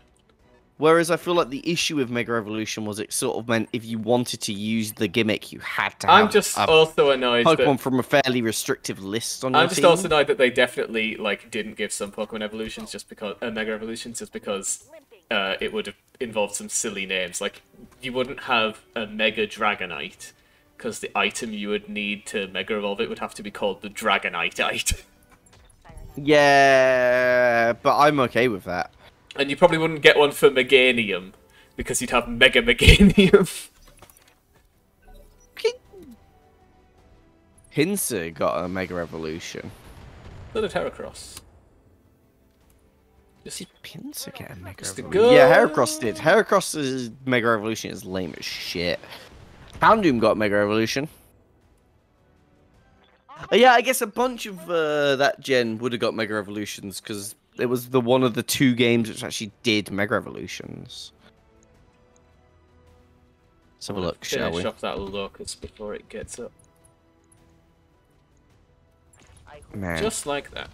Whereas I feel like the issue with Mega Evolution was it sort of meant if you wanted to use the gimmick, you had to have I'm just also annoyed Pokemon that from a fairly restrictive list on your I'm just team. also annoyed that they definitely like didn't give some Pokemon evolutions just because Mega Evolutions just because it would have involved some silly names. Like you wouldn't have a Mega Dragonite because the item you would need to Mega Evolve it would have to be called the Dragonite item. Yeah, but I'm okay with that. And you probably wouldn't get one for Meganium because you'd have Mega Meganium. Pinsir got a Mega Evolution. Not a Heracross. Did Pinsir get a Mega Just a Evolution? good- Yeah, Heracross did. Heracross's Mega Evolution is lame as shit. Houndoom got Mega Evolution. Yeah, I guess a bunch of that gen would have got Mega Evolutions because it was the one of the 2 games which actually did Mega Evolutions. Let's have a look, shall we? Finish off that locust before it gets up. Man, Just like that.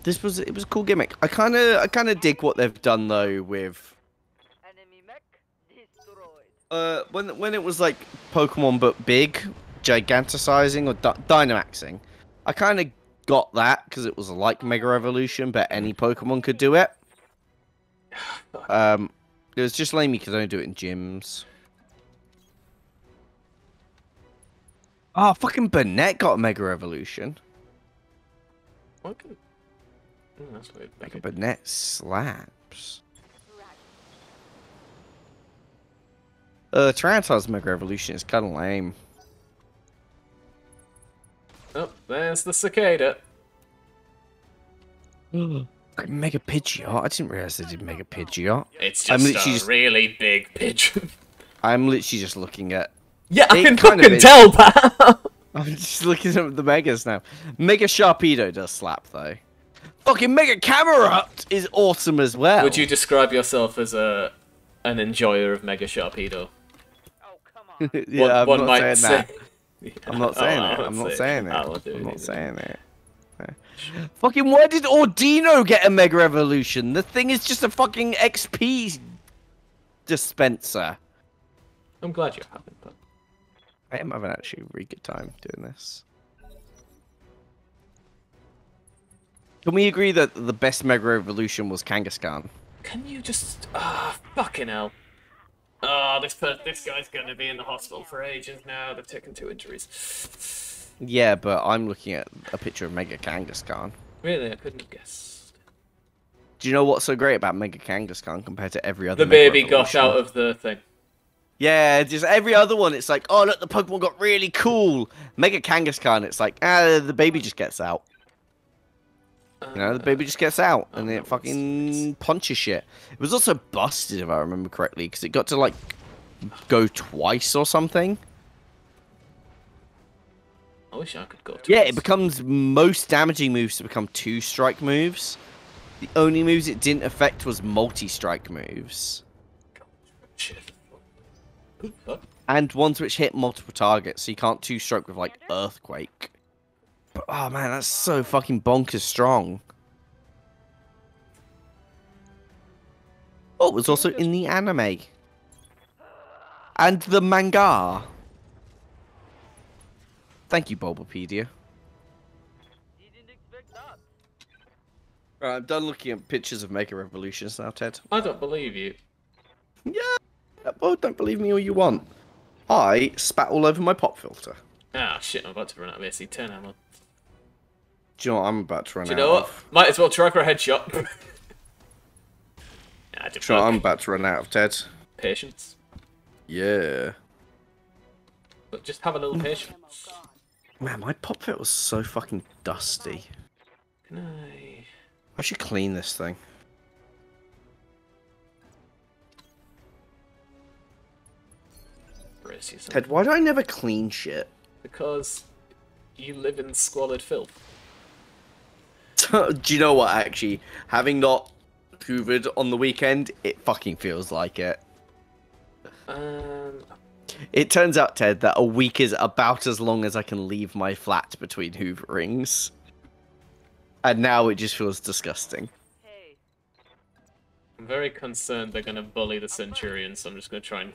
it was a cool gimmick. I kind of dig what they've done though with Enemy mech destroyed. when it was like Pokemon but big, giganticizing or Dynamaxing. I kind of got that because it was like Mega Evolution, but any Pokemon could do it. It was just lame you could only do it in gyms. Oh, fucking Burnett got a Mega Evolution. What can... that's weird. Mega Burnett slaps. Tyranitar's Mega Evolution is kind of lame. Oh, there's the cicada. Mega Pidgeot? I didn't realize they did Mega Pidgeot. It's I'm just literally a really big pigeon. I'm literally just looking at... Yeah, I It can kind of fucking is. tell, pal! I'm just looking at the Megas now. Mega Sharpedo does slap, though. Fucking Mega Camerupt is awesome as well. Would you describe yourself as an enjoyer of Mega Sharpedo? Oh, come on. Yeah, I'm one not might saying that. say. I'm not saying it. I I'm won't not say saying it. I won't do I'm it not either. saying it. Fucking why did Ordino get a Mega Evolution? The thing is just a fucking XP dispenser. I'm glad you're happy, but I am having actually a really good time doing this. Can we agree that the best Mega Evolution was Kangaskhan? can you just fucking hell. This guy's gonna be in the hospital for ages now. They've taken 2 injuries. Yeah, but I'm looking at a picture of Mega Kangaskhan. Really, I couldn't have guessed. Do you know what's so great about Mega Kangaskhan compared to every other The Mega baby got Evolution? out of the thing. Yeah, just every other one, it's like, oh, look, the Pokemon got really cool. Mega Kangaskhan, it's like, the baby just gets out. You know, the baby just gets out, and it fucking punches shit. It was also busted, if I remember correctly, because it got to, like, go twice or something. I wish I could go. Yeah, it becomes most damaging moves to become 2-strike moves. The only moves it didn't affect was multi-strike moves. Shit. Ooh, fuck. And ones which hit multiple targets, so you can't 2-stroke with, like, Earthquake. But, oh man, that's so fucking bonkers strong. Oh, it was also in the anime. And the manga. Thank you, Bulbapedia. Right, I'm done looking at pictures of Mega Revolutions now, Ted. I don't believe you. Yeah, well, don't believe me all you want. I spat all over my pop filter. Ah, shit, I'm about to run out of AC-10 ammo. Do you know what I'm about to run Do you out know what? of? Might as well try for a headshot. Nah, Do you know what I'm about to run out of, Ted? Patience. Yeah. But just have a little patience. Man, my pop filter was so fucking dusty. Can I... I should clean this thing. brace yourself? Ted, why do I never clean shit? Because you live in squalid filth. Do you know what, actually? Having not hoovered on the weekend, it fucking feels like it. It turns out, Ted, that a week is about as long as I can leave my flat between hooverings. And now it just feels disgusting. I'm very concerned they're gonna bully the Centurions, so I'm just gonna try and,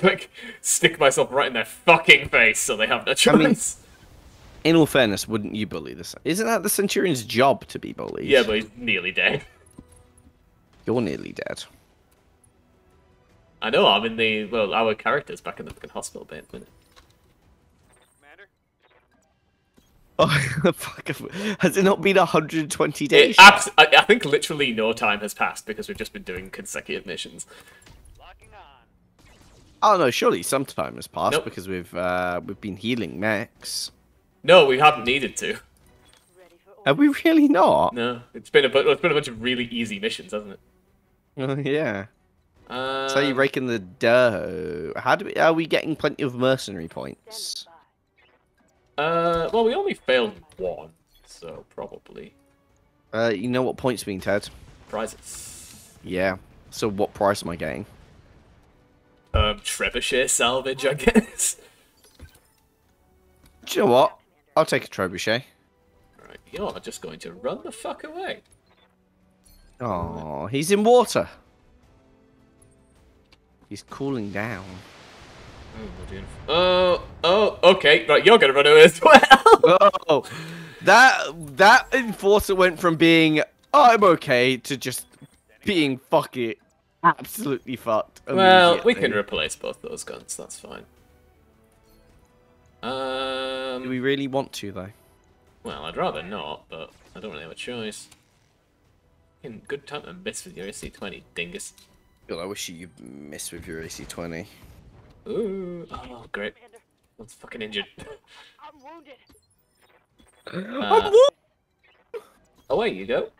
like, stick myself right in their fucking face so they have no choice. I mean, in all fairness, wouldn't you bully this? Isn't that the Centurion's job to be bullied? Yeah, but he's nearly dead. You're nearly dead. I know, I'm in the... Well, our character's back in the fucking hospital bay at the minute. Oh, fuck. Has it not been 120 days? I think literally no time has passed because we've just been doing consecutive missions. Oh no, surely some time has passed Nope. because we've been healing mechs. No, we haven't needed to. Have we really not? No, it's been a bunch of really easy missions, hasn't it? Oh yeah. So you're raking the dough. Are we getting plenty of mercenary points? Well, we only failed one, so probably You know what points mean, Ted? prizes. Yeah. So what price am I getting? Trebuchet salvage, I guess. Do you know what? I'll take a trebuchet. Right, you're just going to run the fuck away. Oh, he's in water. He's cooling down. Oh, okay. Right, you're gonna run away as well. Oh, that enforcer went from being I'm okay to just being absolutely fucked. Well, we can immediately. replace both those guns. That's fine. Do we really want to though? Well, I'd rather not, but I don't really have a choice. Good time to miss with your AC-20, dingus. God, I wish you missed with your AC-20. Ooh, oh great. One's fucking injured. I'm wounded. Away you go.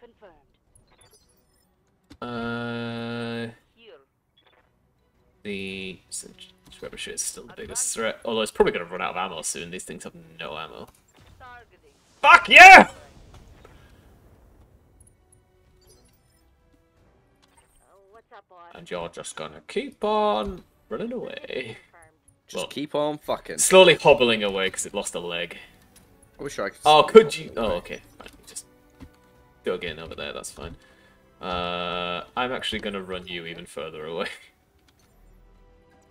Confirmed. Here. The Trebuchet is still the biggest threat, although it's probably gonna run out of ammo soon. These things have no ammo. Targeting. Fuck yeah! Oh, what's up, boss? And you're just gonna keep on running away. Confirmed. Just Well, keep on fucking. slowly hobbling away because it lost a leg. I wish I could. Oh, could you? Oh, okay. Fine. Just go again over there. That's fine. I'm actually gonna run you even further away.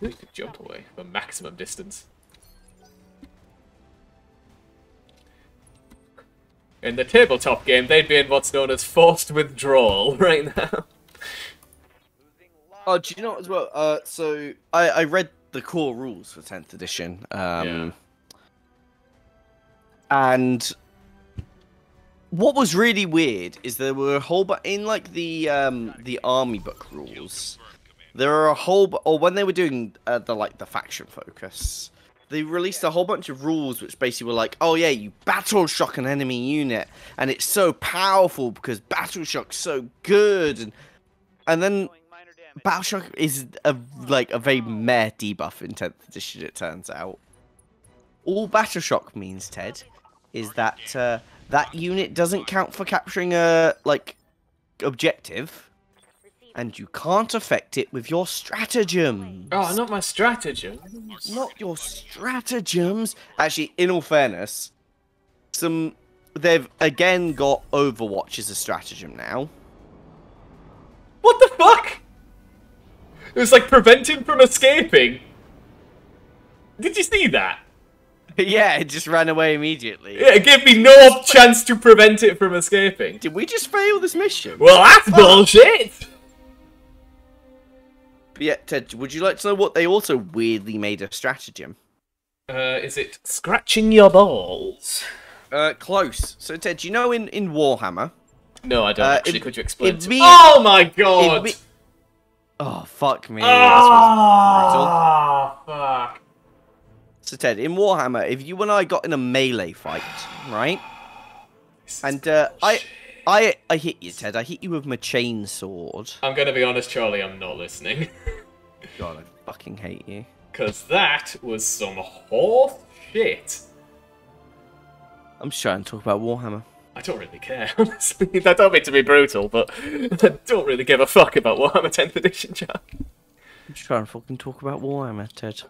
You could jump away for maximum distance. In the tabletop game, they'd be in what's known as forced withdrawal right now. Oh, do you know what as well? So I read the core rules for 10th edition. Yeah. And what was really weird is there were a whole in like the army book rules. There are a whole or when they were doing the faction focus, they released a whole bunch of rules which basically were like, oh yeah, you battle shock an enemy unit, and it's so powerful because battle shock's so good, and then battle shock is a very meh debuff in 10th edition. It turns out all battle shock means, Ted, is that that unit doesn't count for capturing a objective, and you can't affect it with your stratagems. Oh, not my stratagem. Not your stratagems. Actually, in all fairness, they've again got Overwatch as a stratagem now. What the fuck? It was like prevent him from escaping. Did you see that? Yeah, it just ran away immediately. Yeah, it gave me no chance to prevent it from escaping. Did we just fail this mission? Well, that's bullshit! But yeah, Ted, would you like to know what they also weirdly made a stratagem? Is it scratching your balls? Close. So, Ted, do you know in Warhammer? No, I don't actually. Could you explain to me? me- Oh my god! Oh, fuck me. This was Ah, fuck. So, Ted, in Warhammer, if you and I got in a melee fight, right? And I hit you, Ted. I hit you with my chainsword. I'm gonna be honest, Charlie, I'm not listening. God, I fucking hate you. Because that was some horse shit. I'm just trying to talk about Warhammer. I don't really care, honestly. I don't mean to be brutal, but I don't really give a fuck about Warhammer 10th edition, Jack. I'm just trying to fucking talk about Warhammer, Ted.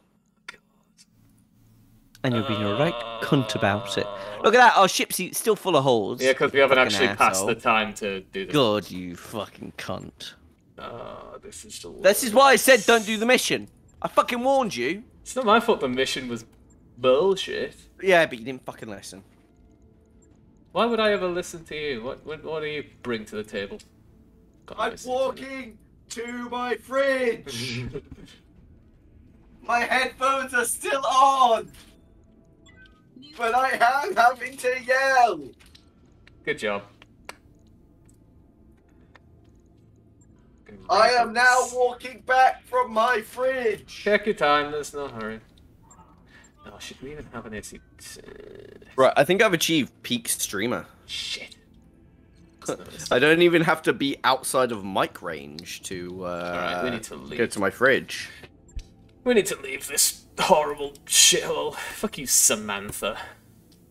And you're being a right cunt about it. Look at that, our ship's still full of holes. Yeah, because we haven't Fucking actually passed asshole. the time to do this. God, you fucking cunt. This is the worst. This is why I said don't do the mission. I fucking warned you. It's not my fault the mission was bullshit. Yeah, but you didn't fucking listen. Why would I ever listen to you? What do you bring to the table? God, listen to me. To my fridge. My headphones are still on, but I am having to yell. Good job. I am now walking back from my fridge. Check your time, there's no hurry. Oh, should we even have an AC? Right, I think I've achieved peak streamer. Shit. I don't even have to be outside of mic range to Alright, we need to leave. go to my fridge. We need to leave this horrible shithole. Fuck you, Samantha.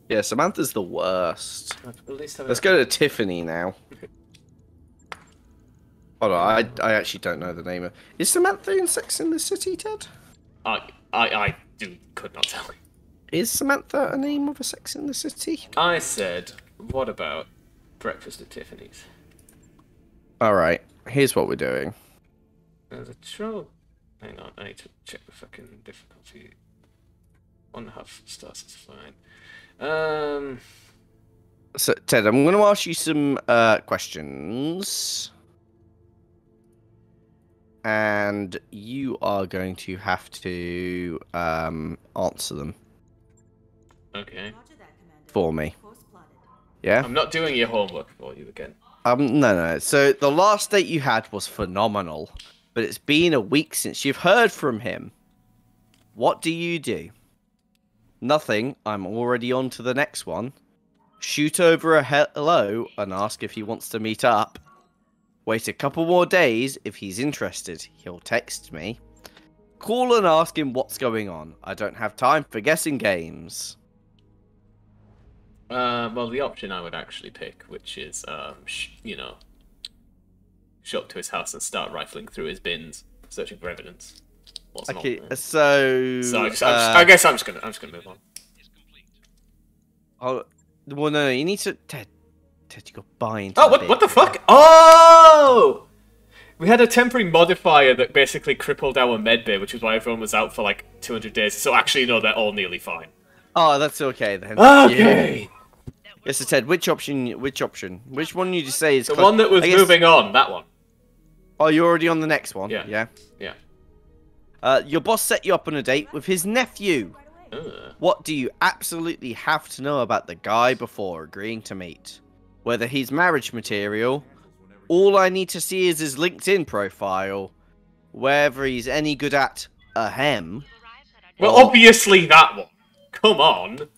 Yeah, Samantha's the worst. At least have Let's go to Tiffany now. Hold on, I actually don't know the name of... Is Samantha in Sex in the City, Ted? I could not tell you. Is Samantha a name of a Sex in the City? I said, what about breakfast at Tiffany's? Alright, here's what we're doing. There's a troll. Hang on, I need to check the fucking difficulty. 1.5 stars is fine. So, Ted, I'm going to ask you some questions. And you are going to have to answer them Okay. for me. Yeah? I'm not doing your homework for you again. No. So the last date you had was phenomenal, but it's been a week since you've heard from him. What do you do? Nothing. I'm already on to the next one. Shoot over a hello and ask if he wants to meet up. Wait a couple more days. If he's interested, he'll text me. Call and ask him what's going on. I don't have time for guessing games. Well, the option I would actually pick, which is, show up to his house and start rifling through his bins, searching for evidence. What's Okay, not? so... I guess I'm just gonna move on. Oh, well, no, you need to... Ted, you got buy into Oh, what the fuck? Oh! We had a temporary modifier that basically crippled our medbay, which is why everyone was out for like 200 days. So actually, no, they're all nearly fine. Oh, that's okay then. Okay! Yes, so Ted, which option? Which one you just say is... The one that was moving on, that one. Oh, you're already on the next one? Yeah. Yeah. Your boss set you up on a date with his nephew. What do you absolutely have to know about the guy before agreeing to meet? Whether he's marriage material, all I need to see is his LinkedIn profile, whether he's any good at ahem. Well, obviously that one. Come on.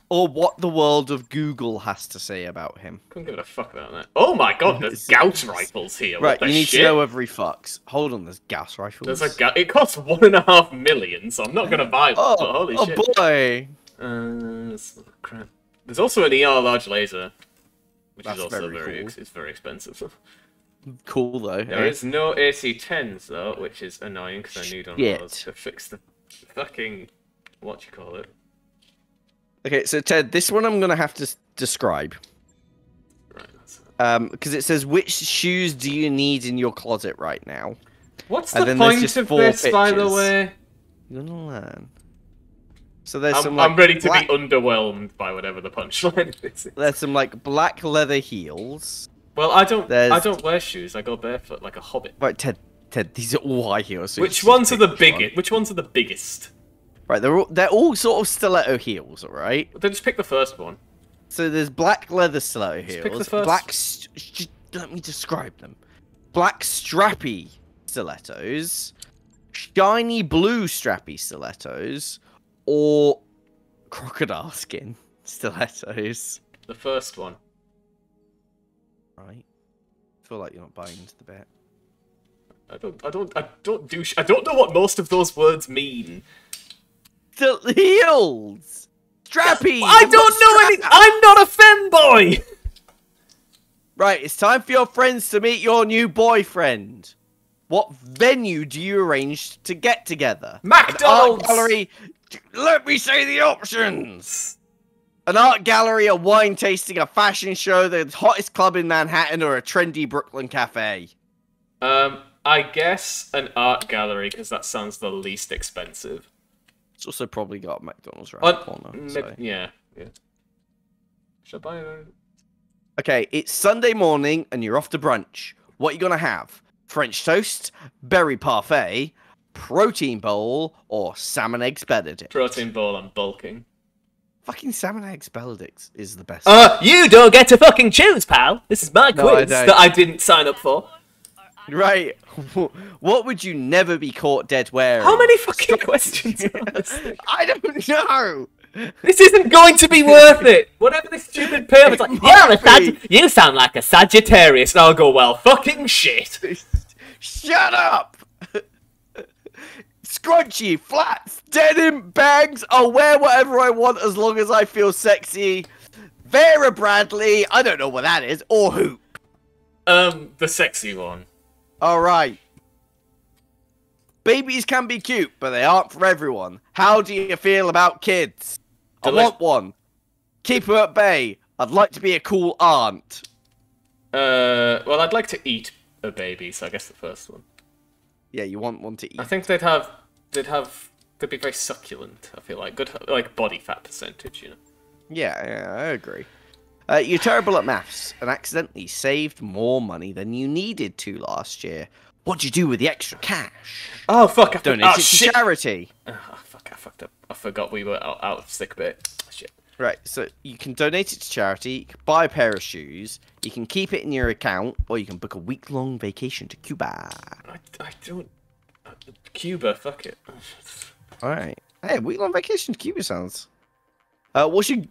Or what the world of Google has to say about him. Couldn't give a fuck about that. Oh my god, there's Gauss rifles here. Right, what the you need shit? to know whether he fucks. Hold on, there's Gauss rifles. There's a it costs $1.5 million, so I'm not gonna buy one. But holy shit. Boy. Crap. There's also an ER large laser, which That's is also very cool. it's very expensive. Cool though. There is no AC-10s though, which is annoying because I need one of those to fix the fucking it. Okay, so Ted, this one I'm gonna have to describe. Right. Because it says which shoes do you need in your closet right now? What's And the then there's point just of 4 this, by the pictures. way? You're gonna learn. So there's I'm, some like I'm ready to black, be underwhelmed by whatever the punchline is. There's some like black leather heels. Well, I don't There's- wear shoes. I go barefoot like a hobbit. Right, Ted, these are all high heels. So Which you ones are just the pick which one. biggest? Which ones are the biggest? Right, they're all sort of stiletto heels, alright? Then just pick the first one. So there's black leather stiletto heels. pick the first- Black. Let me describe them. Black strappy stilettos, shiny blue strappy stilettos, or crocodile skin stilettos. The first one. Right. I feel like you're not buying into the bet. I don't know what most of those words mean. The heels. Strappy. I don't know any. I'm not a femboy. Right, it's time for your friends to meet your new boyfriend. What venue do you arrange to get together? McDonald's! An art gallery. Let me say the options. An art gallery, a wine tasting, a fashion show, the hottest club in Manhattan, or a trendy Brooklyn cafe. I guess an art gallery because that sounds the least expensive. It's also probably got McDonald's around the corner. So. Yeah. Should I buy it? Okay, it's Sunday morning and you're off to brunch. What are you gonna have? French toast, berry parfait, protein bowl, or salmon eggs Benedict? Protein bowl and bulking. Fucking salmon eggs Benedict is the best. You don't get to fucking choose, pal. This is my No, I quiz don't. that I didn't sign up for. Right. What would you never be caught dead wearing? How many fucking questions are on this thing? I don't know. This isn't going to be worth it. Whatever this stupid pair is like, you sound like a Sagittarius. And I'll go, well, fucking shit. Shut up. Scrunchy, flats, denim, bags. I'll wear whatever I want as long as I feel sexy. Vera Bradley. I don't know what that is. Or who. The sexy one. Alright. Babies can be cute, but they aren't for everyone. How do you feel about kids? I want one. Keep her at bay. I'd like to be a cool aunt. Well, I'd like to eat a baby, so I guess the first one. Yeah, you want one to eat. I think they'd be very succulent. I feel like good, like body fat percentage, you know. Yeah, I agree. You're terrible at maths and accidentally saved more money than you needed to last year. What'd you do with the extra cash? Oh fuck! Donate it to charity. Oh fuck! I fucked up. I forgot we were out of sick bay. Shit. Right, so you can donate it to charity, you can buy a pair of shoes, you can keep it in your account, or you can book a week-long vacation to Cuba. I don't. Cuba, fuck it. Alright. Hey, week-long vacation to Cuba sounds... what's your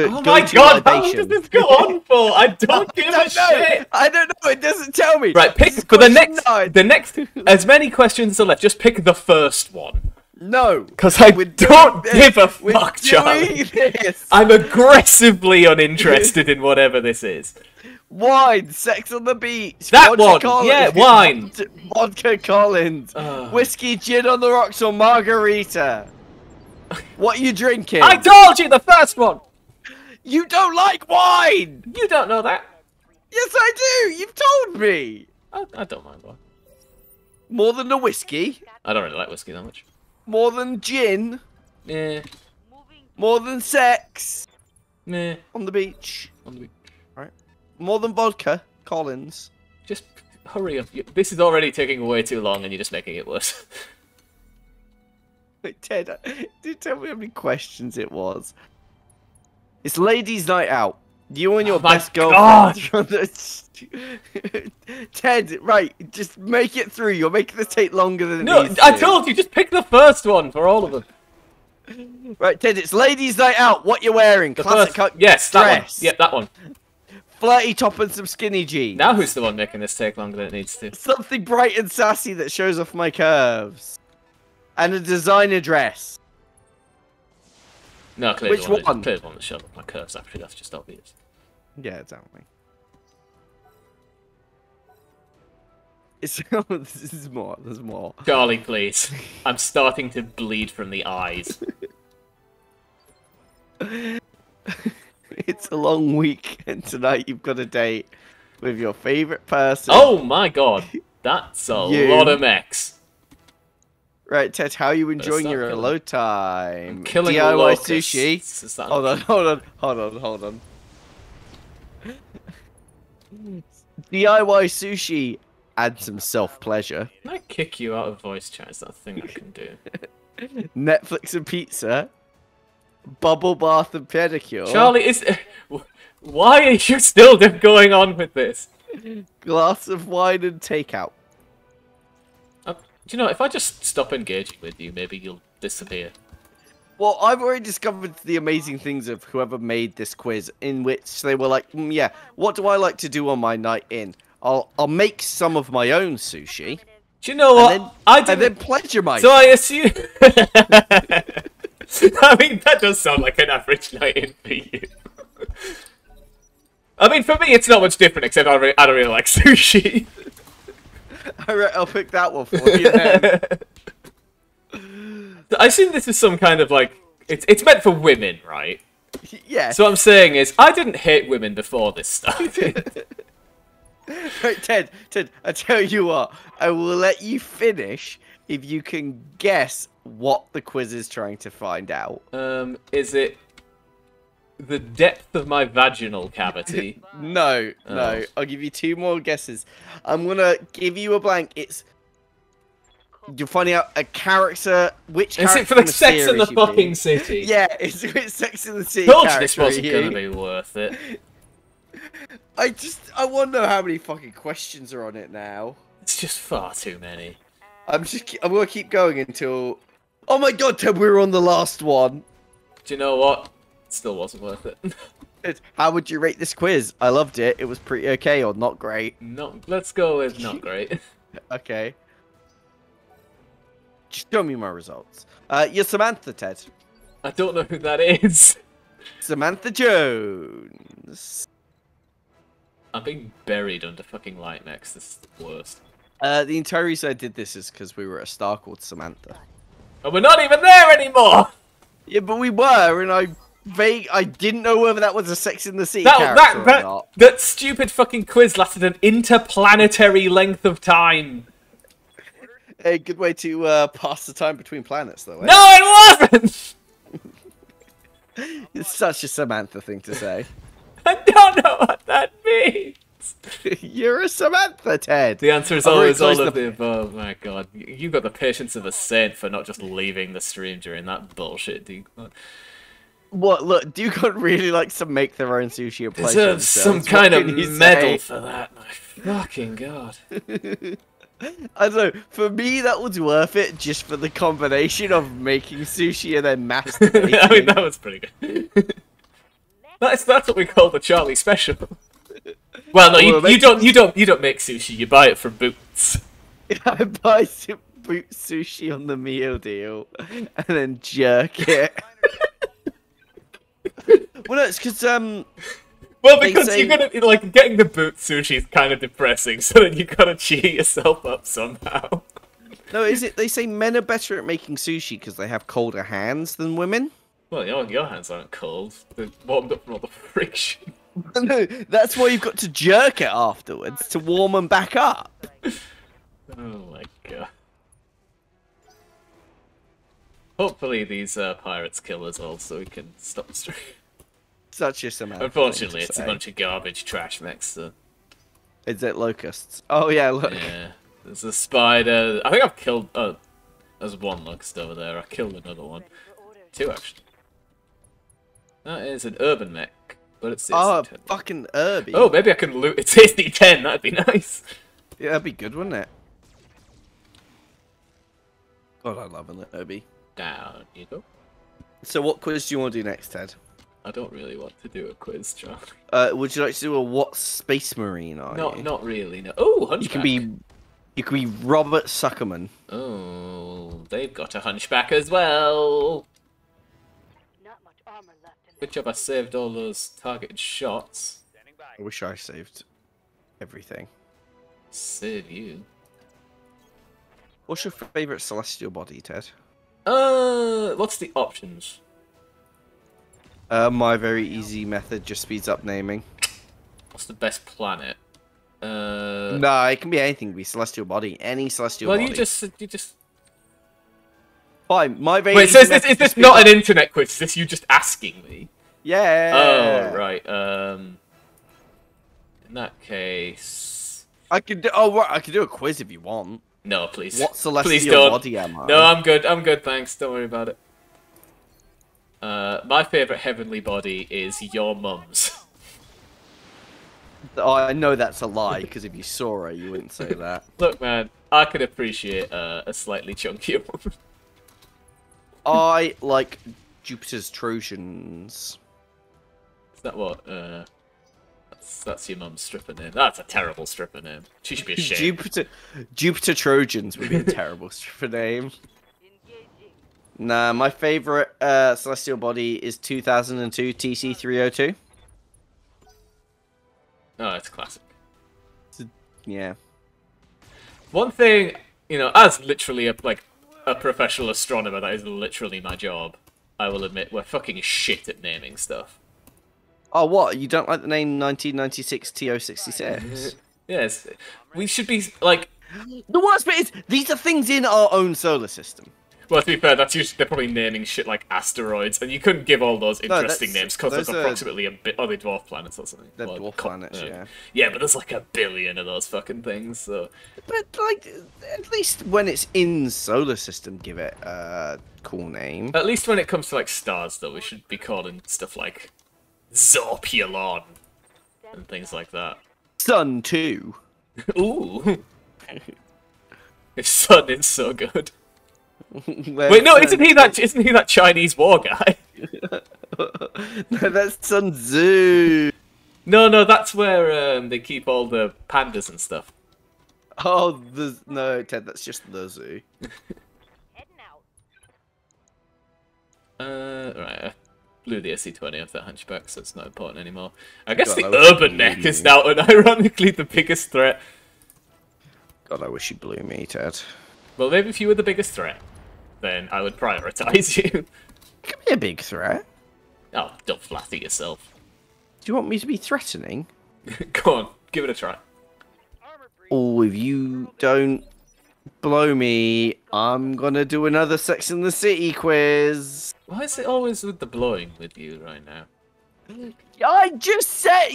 Oh my god, how long does this go on for? I don't give a shit! I don't know, it doesn't tell me! Right, pick for the next, as many questions as are left, just pick the first one. No. Because I We're don't doing give a this. We're fuck, Charlie. doing this. I'm aggressively uninterested in whatever this is. Wine, Sex on the Beach. That Vodka one, Collins, yeah, wine. Vodka Collins. Whiskey, gin on the rocks, or margarita. What are you drinking? I told you the first one! You don't like wine! You don't know that. Yes, I do! You've told me! I don't mind wine. More than the whiskey? I don't really like whiskey that much. More than gin? Meh. More than sex? Meh. On the beach? On the beach. Right. More than vodka? Collins? Just hurry up. This is already taking way too long and you're just making it worse. Wait, Ted, did tell me how many questions it was. It's ladies' night out. You and your best girlfriend. Ted, right, just make it through. You're making this take longer than it needs to. I told you, just pick the first one for all of them. Right, Ted, it's ladies' night out. What you wearing? The Classic first, yes, that one. dress. Yeah, that one. Flirty top and some skinny jeans. Now who's the one making this take longer than it needs to? Something bright and sassy that shows off my curves. And a designer dress. No, clearly Which the one? one? Clearly the one that shows off my curves, actually. That's just obvious. Yeah, exactly. It's this is more. There's more. Charlie, please. I'm starting to bleed from the eyes. It's a long week, and tonight you've got a date with your favorite person. Oh my god, that's a lot of mechs. Right, Ted, how are you enjoying stop your killing. alone time? Killing DIY locusts. sushi. Is that Hold on. DIY sushi and some self-pleasure. Can I kick you out of voice chat? Is that a thing I can do? Netflix and pizza. Bubble bath and pedicure. Charlie, why are you still going on with this? Glass of wine and takeout. Do you know, if I just stop engaging with you, maybe you'll disappear. Well, I've already discovered the amazing things of whoever made this quiz, in which they were like, yeah, what do I like to do on my night in? I'll make some of my own sushi. Do you know what? And then pleasure myself. So I assume... I mean, that does sound like an average night in for you. I mean, for me, it's not much different, except I don't really like sushi. Alright, I'll pick that one for you then. I assume this is some kind of, like... It's meant for women, right? Yeah. So what I'm saying is, I didn't hate women before this started. Right, Ted, I tell you what, I will let you finish if you can guess what the quiz is trying to find out. Is it the depth of my vaginal cavity? No. I'll give you two more guesses. I'm gonna give you a blank. You're finding out a character. Which character? Is it for the from a Sex in the series you've fucking been? city? Yeah, it's Sex in the City. Told you this wasn't character, gonna be worth it. I wonder how many fucking questions are on it now. It's just far too many. I'm gonna keep going until. Oh my god, Ted, we were on the last one. Do you know what? It still wasn't worth it. How would you rate this quiz? I loved it. It was pretty okay or not great. Let's go with not great. Okay. Just show me my results. You're Samantha, Ted. I don't know who that is. Samantha Jones. I'm being buried under fucking light mechs. This is the worst. The entire reason I did this is because we were at a star called Samantha. And we're not even there anymore! Yeah, but we were, and I didn't know whether that was a Sex in the City character or not. That stupid fucking quiz lasted an interplanetary length of time. A good way to pass the time between planets, though. No, it wasn't! It's such a Samantha thing to say. I don't know what that means. You're a Samantha, Ted. The answer is I'm very always all close of the above. My god. You've got the patience of a saint for not just leaving the stream during that bullshit, dude. What? Look, Duke really likes to make their own sushi and pleasure Deserves some themselves. kind What of can you medal say? for that. My fucking god. I don't know. For me, that was worth it just for the combination of making sushi and then masturbating. I mean, that was pretty good. That's what we call the Charlie special. Well, no, you don't make sushi. You buy it from Boots. I buy boot sushi on the meal deal and then jerk it. Well, no, it's because Well, they because say- you're gonna like getting the boot sushi is kind of depressing, so then you gotta cheer yourself up somehow. no, is it? They say men are better at making sushi because they have colder hands than women. Well, your hands aren't cold; they're warmed up from all the friction. No, that's why you've got to jerk it afterwards to warm them back up. Oh my god. Hopefully these pirates kill us all so we can stop the stream. Such a amount. Unfortunately, it's a bunch of garbage trash mechs, so... Is it locusts? Oh yeah, look. Yeah. There's a spider. I think I've killed... there's one locust over there. I killed another one. Two, actually. That is an urban mech, but it's Oh, AC-10. fucking Irby. Oh, maybe I can loot its AC-10. That'd be nice. Yeah, that'd be good, wouldn't it? God, I love an Irby. Down you go. So what quiz do you want to do next, Ted? I don't really want to do a quiz, Charlie. Would you like to do a what space marine are you? Not really, no. Oh, Hunchback. You can be Robert Suckerman. Oh, they've got a Hunchback as well. Not much armor left in Good job I saved all those targeted shots. I wish I saved everything. Save you. What's your favourite celestial body, Ted? What's the options? My very easy method just speeds up naming. What's the best planet? No, it can be anything. It can be celestial body, any celestial Well, body. you just. Fine. My very Wait, so easy is method this just not speeds an up- internet quiz? Is this you just asking me? Yeah. Oh, right. In that case, I could do. Oh, right. I could do a quiz if you want. no, please. What celestial Please don't. body am I? No, I'm good. I'm good. Thanks. Don't worry about it. My favorite heavenly body is your mum's. Oh, I know that's a lie because if you saw her, you wouldn't say that. Look, man, I could appreciate a slightly chunkier woman. I like Jupiter's Trojans. Is that what? That's your mum's stripper name. That's a terrible stripper name. She should be ashamed. Jupiter Trojans would be a terrible stripper name. engaging. Nah, my favorite celestial body is 2002 TC302. Oh, it's classic. Yeah. One thing, you know, as literally a professional astronomer, that is literally my job. I will admit, we're fucking shit at naming stuff. Oh, what? You don't like the name 1996 TO66? Yes, we should be like. The worst bit is these are things in our own solar system. Well, to be fair, that's usually they're probably naming shit like asteroids, and you couldn't give all those interesting that's- names because there's those are- approximately a bit. Oh, they dwarf planets or something. They're Well, dwarf planets, yeah. Yeah, but there's like a billion of those fucking things. So But, like, at least when it's in solar system, give it a cool name. at least when it comes to like stars, though, we should be calling stuff like Zorpulon and things like that. Sun 2. Ooh, his son is so good. Wait, no, isn't he that Chinese war guy? No, that's Sun Tzu. No, that's where they keep all the pandas and stuff. Oh, no, Ted, that's just the zoo. Heading out. Right, I blew the SC-20 off that hunchback, so it's not important anymore. I guess God, the I wish urban you neck blew is me. now unironically the biggest threat. God, I wish you blew me, Ted. Well, maybe if you were the biggest threat, then I would prioritize you. Could be a big threat. Oh, don't flatter yourself. Do you want me to be threatening? Go on, give it a try. Armor breach. Oh, if you don't blow me, I'm gonna do another Sex in the City quiz. Why is it always with the blowing with you right now? You just said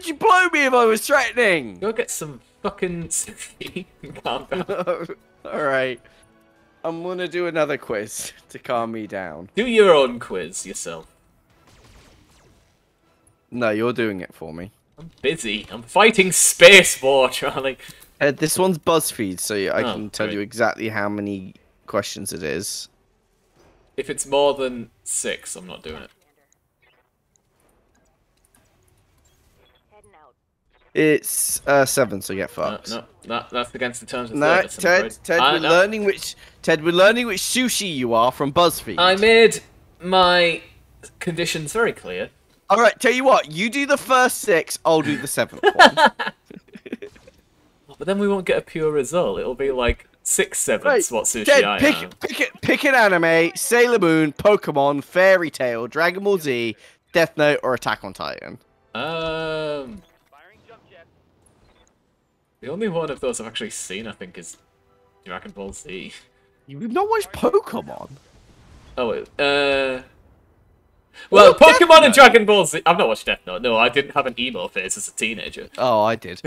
you'd blow me if I was threatening. Go get some fucking sympathy and calm down. Alright. I'm gonna do another quiz to calm me down. Do your own quiz yourself. No, you're doing it for me. I'm busy. I'm fighting space war, Charlie. This one's BuzzFeed, so I Oh, can tell great. you exactly how many questions it is. If it's more than 6, I'm not doing it. Heading out. It's 7, so get fucked. No, that's against the terms of No, service. I'm afraid. Ted, we're learning which sushi you are from BuzzFeed. I made my conditions very clear. All right, tell you what, you do the first 6, I'll do the 7th one. But then we won't get a pure result. It'll be like 6/7 Right, what sushi Ted, I am. pick an anime: Sailor Moon, Pokemon, Fairy Tail, Dragon Ball Z, Death Note, or Attack on Titan. Firing jump jet. The only one of those I've actually seen, I think, is Dragon Ball Z. You've not watched Pokemon? Oh, well, Well, Pokemon and Dragon Ball Z. I've not watched Death Note. No, I didn't have an emo phase as a teenager. Oh, I did.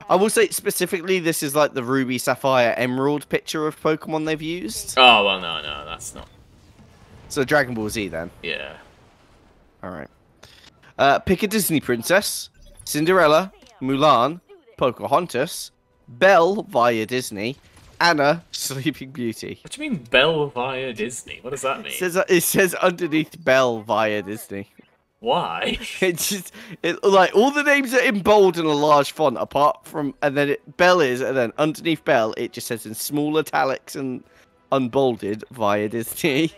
I will say specifically, this is like the Ruby, Sapphire, Emerald picture of Pokemon they've used. Oh, well, no, that's not. So Dragon Ball Z then. Yeah. All right. Pick a Disney princess: Cinderella, Mulan, Pocahontas, Belle via Disney, Anna, Sleeping Beauty. What do you mean Belle via Disney? What does that mean? It says underneath Belle via Disney. Why? It's just like all the names are in bold and a large font, apart from and then Belle is, and then underneath Belle it just says in small italics and unbolded via Disney.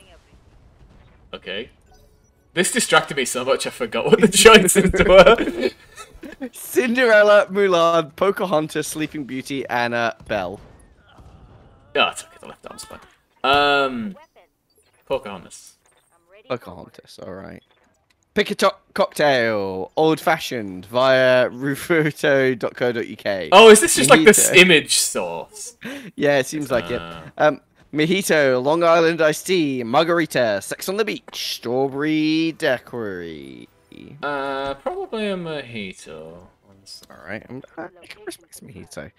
Okay. This distracted me so much I forgot what the choices were. Cinderella, Mulan, Pocahontas, Sleeping Beauty, Anna, Belle. Yeah, it's okay, the left arm's fine. Weapon. Pocahontas. I'm ready. Pocahontas, alright. Pick a cocktail, old fashioned, via rufuto.co.uk. Oh, is this just like this Mojito. image source? Yeah, it seems like it. Mojito, Long Island iced tea, margarita, sex on the beach, strawberry daiquiri. Probably a mojito. Alright, I can respect mojito.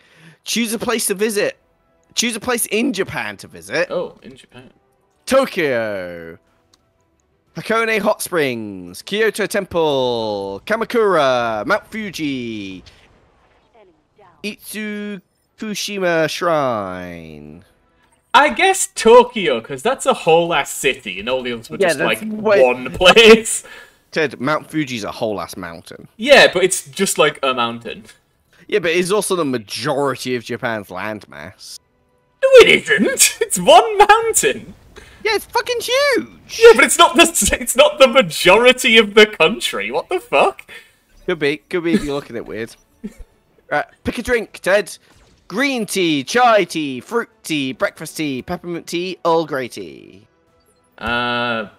Choose a place to visit. Choose a place in Japan to visit. Oh, in Japan. Tokyo. Hakone Hot Springs, Kyoto Temple, Kamakura, Mount Fuji, Enemy down. Itsukushima Shrine. I guess Tokyo, because that's a whole ass city, and all the others were Yeah, just that's like way- one place. Ted, Mount Fuji's a whole ass mountain. Yeah, but it's just like a mountain. Yeah, but it's also the majority of Japan's landmass. No, it isn't. It's one mountain. Yeah, it's fucking huge. Yeah, but it's not the majority of the country. What the fuck? Could be if you look at it weird. Right, pick a drink, Ted. Green tea, chai tea, fruit tea, breakfast tea, peppermint tea, Earl Grey tea. Right here.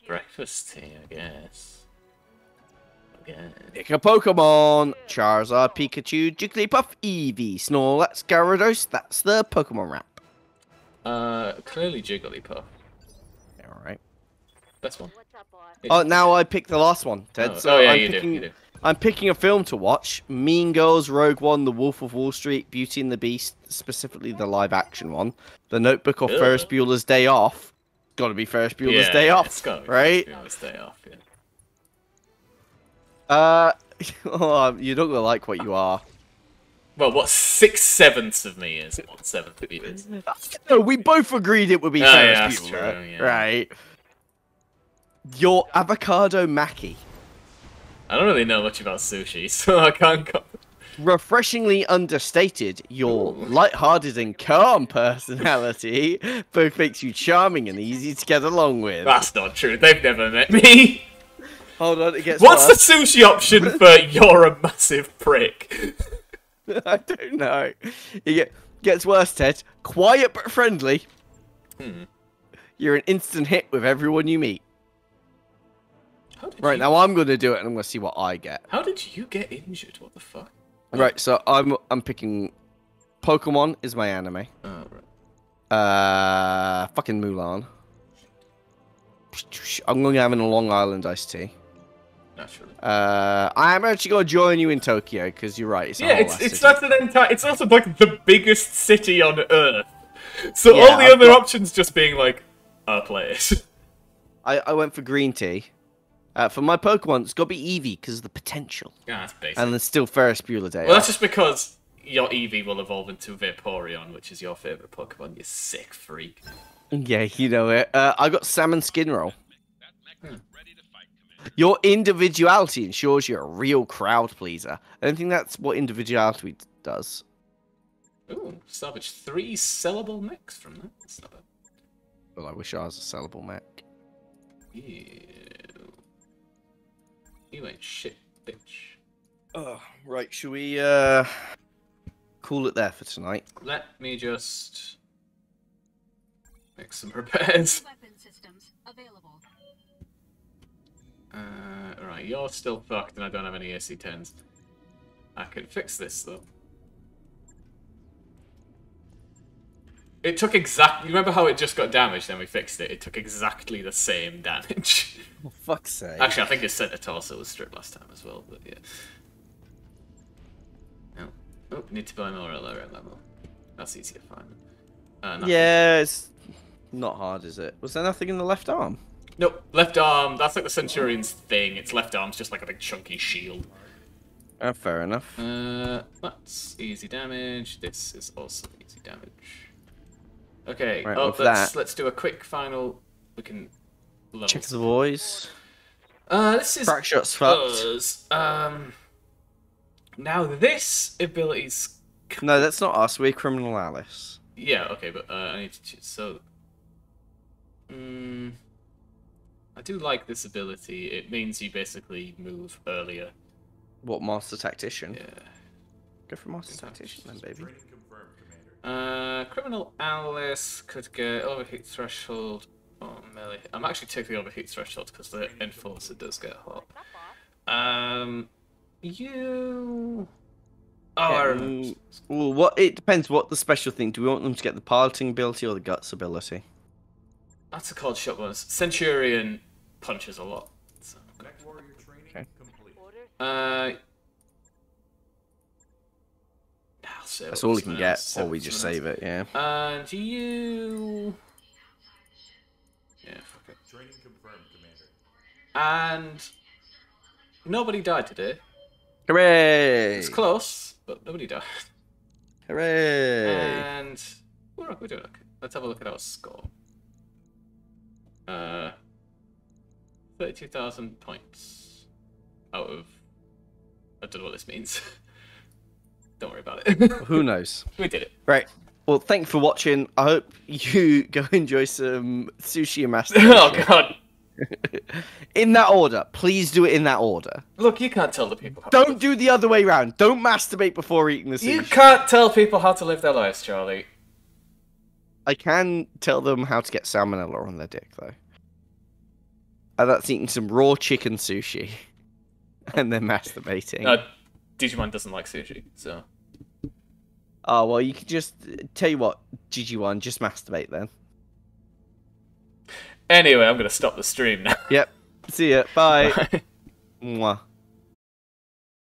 Breakfast tea, I guess. Pick a Pokemon. Charizard, Pikachu, Jigglypuff, Eevee, Snorlax, Gyarados. That's the Pokemon wrap. Clearly Jigglypuff. Alright. Best one. What's up, boss? Oh, now I pick the last one, Ted. Oh, yeah, I'm you picking, do. I'm picking a film to watch. Mean Girls, Rogue One, The Wolf of Wall Street, Beauty and the Beast, specifically the live-action one. The Notebook or Ugh. Ferris Bueller's Day Off. Got to be Ferris Bueller's Day Off, it's gotta be right? Ferris Bueller's Day Off, yeah. Oh, you're not gonna like what you are. Well, what 6/7 of me is, and 1/7 of you is. No, we both agreed it would be Oh, Ferris yeah, that's Bueller, true, yeah. right? Your avocado Mackie. I don't really know much about sushi, so I can't go. Refreshingly understated, your light-hearted and calm personality both makes you charming and easy to get along with. That's not true. They've never met me. Hold on, it gets What's worse. the sushi option for you're a massive prick? I don't know. Gets worse, Ted. Quiet but friendly. You're an instant hit with everyone you meet. Right, now I'm going to do it and I'm going to see what I get. How did you get injured? What the fuck? Right, so I'm picking Pokemon is my anime. Oh, right. Fucking Mulan. I'm going to have a Long Island iced tea. Naturally. I'm actually going to join you in Tokyo because you're right. It's a Yeah, whole it's ass it's city. that's an entire. It's also like the biggest city on Earth. So Yeah, all the I've other got- options just being like a place. I went for green tea. For my Pokemon, it's got to be Eevee because of the potential. Yeah, that's basic. And then still Ferris Bueller Day Well, Off. that's just because your Eevee will evolve into Vaporeon, which is your favorite Pokemon. You sick freak. Yeah, you know it. I got salmon skin roll. Your individuality ensures you're a real crowd pleaser. I don't think that's what individuality does. Ooh, salvage 3 sellable mechs from that. That's not bad. Well, I wish I was a sellable mech. Ew. You ain't shit, bitch. Oh, right. Should we call it there for tonight? Let me just make some repairs. Weapon systems available. Right, you're still fucked and I don't have any AC-10s. I can fix this, though. It took exactly... Remember how it just got damaged, then we fixed it? It took exactly the same damage. For fuck's sake. Actually, I think his center torso was stripped last time as well, but yeah. No. Oh, need to buy more LRM ammo. That's easy to find. Yeah, it's not hard, is it? Was there nothing in the left arm? Nope, left arm. That's like the Centurion's thing. Its left arm's just like a big chunky shield. Fair enough. That's easy damage. This is also easy damage. Okay, Right, let's do a quick final. We can level. Check the boys. This is Crackshot's fucked. us. Now this ability's. No, that's not us. We're Criminal Alice. Yeah, okay, but I need to choose. So, I do like this ability. It means you basically move earlier. What, Master Tactician? Yeah. Go for Master Tactician then, baby. Criminal Alice could get overheat threshold or melee. I'm actually taking the overheat threshold because the Enforcer does get hot. You. Oh, I remember. Well, what? It depends what the special thing. Do we want them to get the piloting ability or the guts ability? That's a cold shot bonus. Centurion punches a lot. So, okay. That's all we can get, or we just save it, yeah. And you... Yeah, fuck it. Training confirmed, Commander. And... Nobody died today. Hooray! It's close, but nobody died. Hooray! And... We're doing okay. Let's have a look at our score. 32,000 points. Out of... I don't know what this means. Don't worry about it. Who knows? We did it. Right. Well, thank you for watching. I hope you go enjoy some sushi and master. Oh, God. In that order. Please do it in that order. Look, you can't tell the people how Don't do the other way around. Don't masturbate before eating the sushi. You can't tell people how to live their lives, Charlie. I can tell them how to get salmonella on their dick, though. And that's eating some raw chicken sushi. And then masturbating. Digimon doesn't like sushi, so... Oh, well, you could just... Tell you what, Gigi1, just masturbate then. Anyway, I'm going to stop the stream now. Yep. See ya. Bye. Bye. Mwah.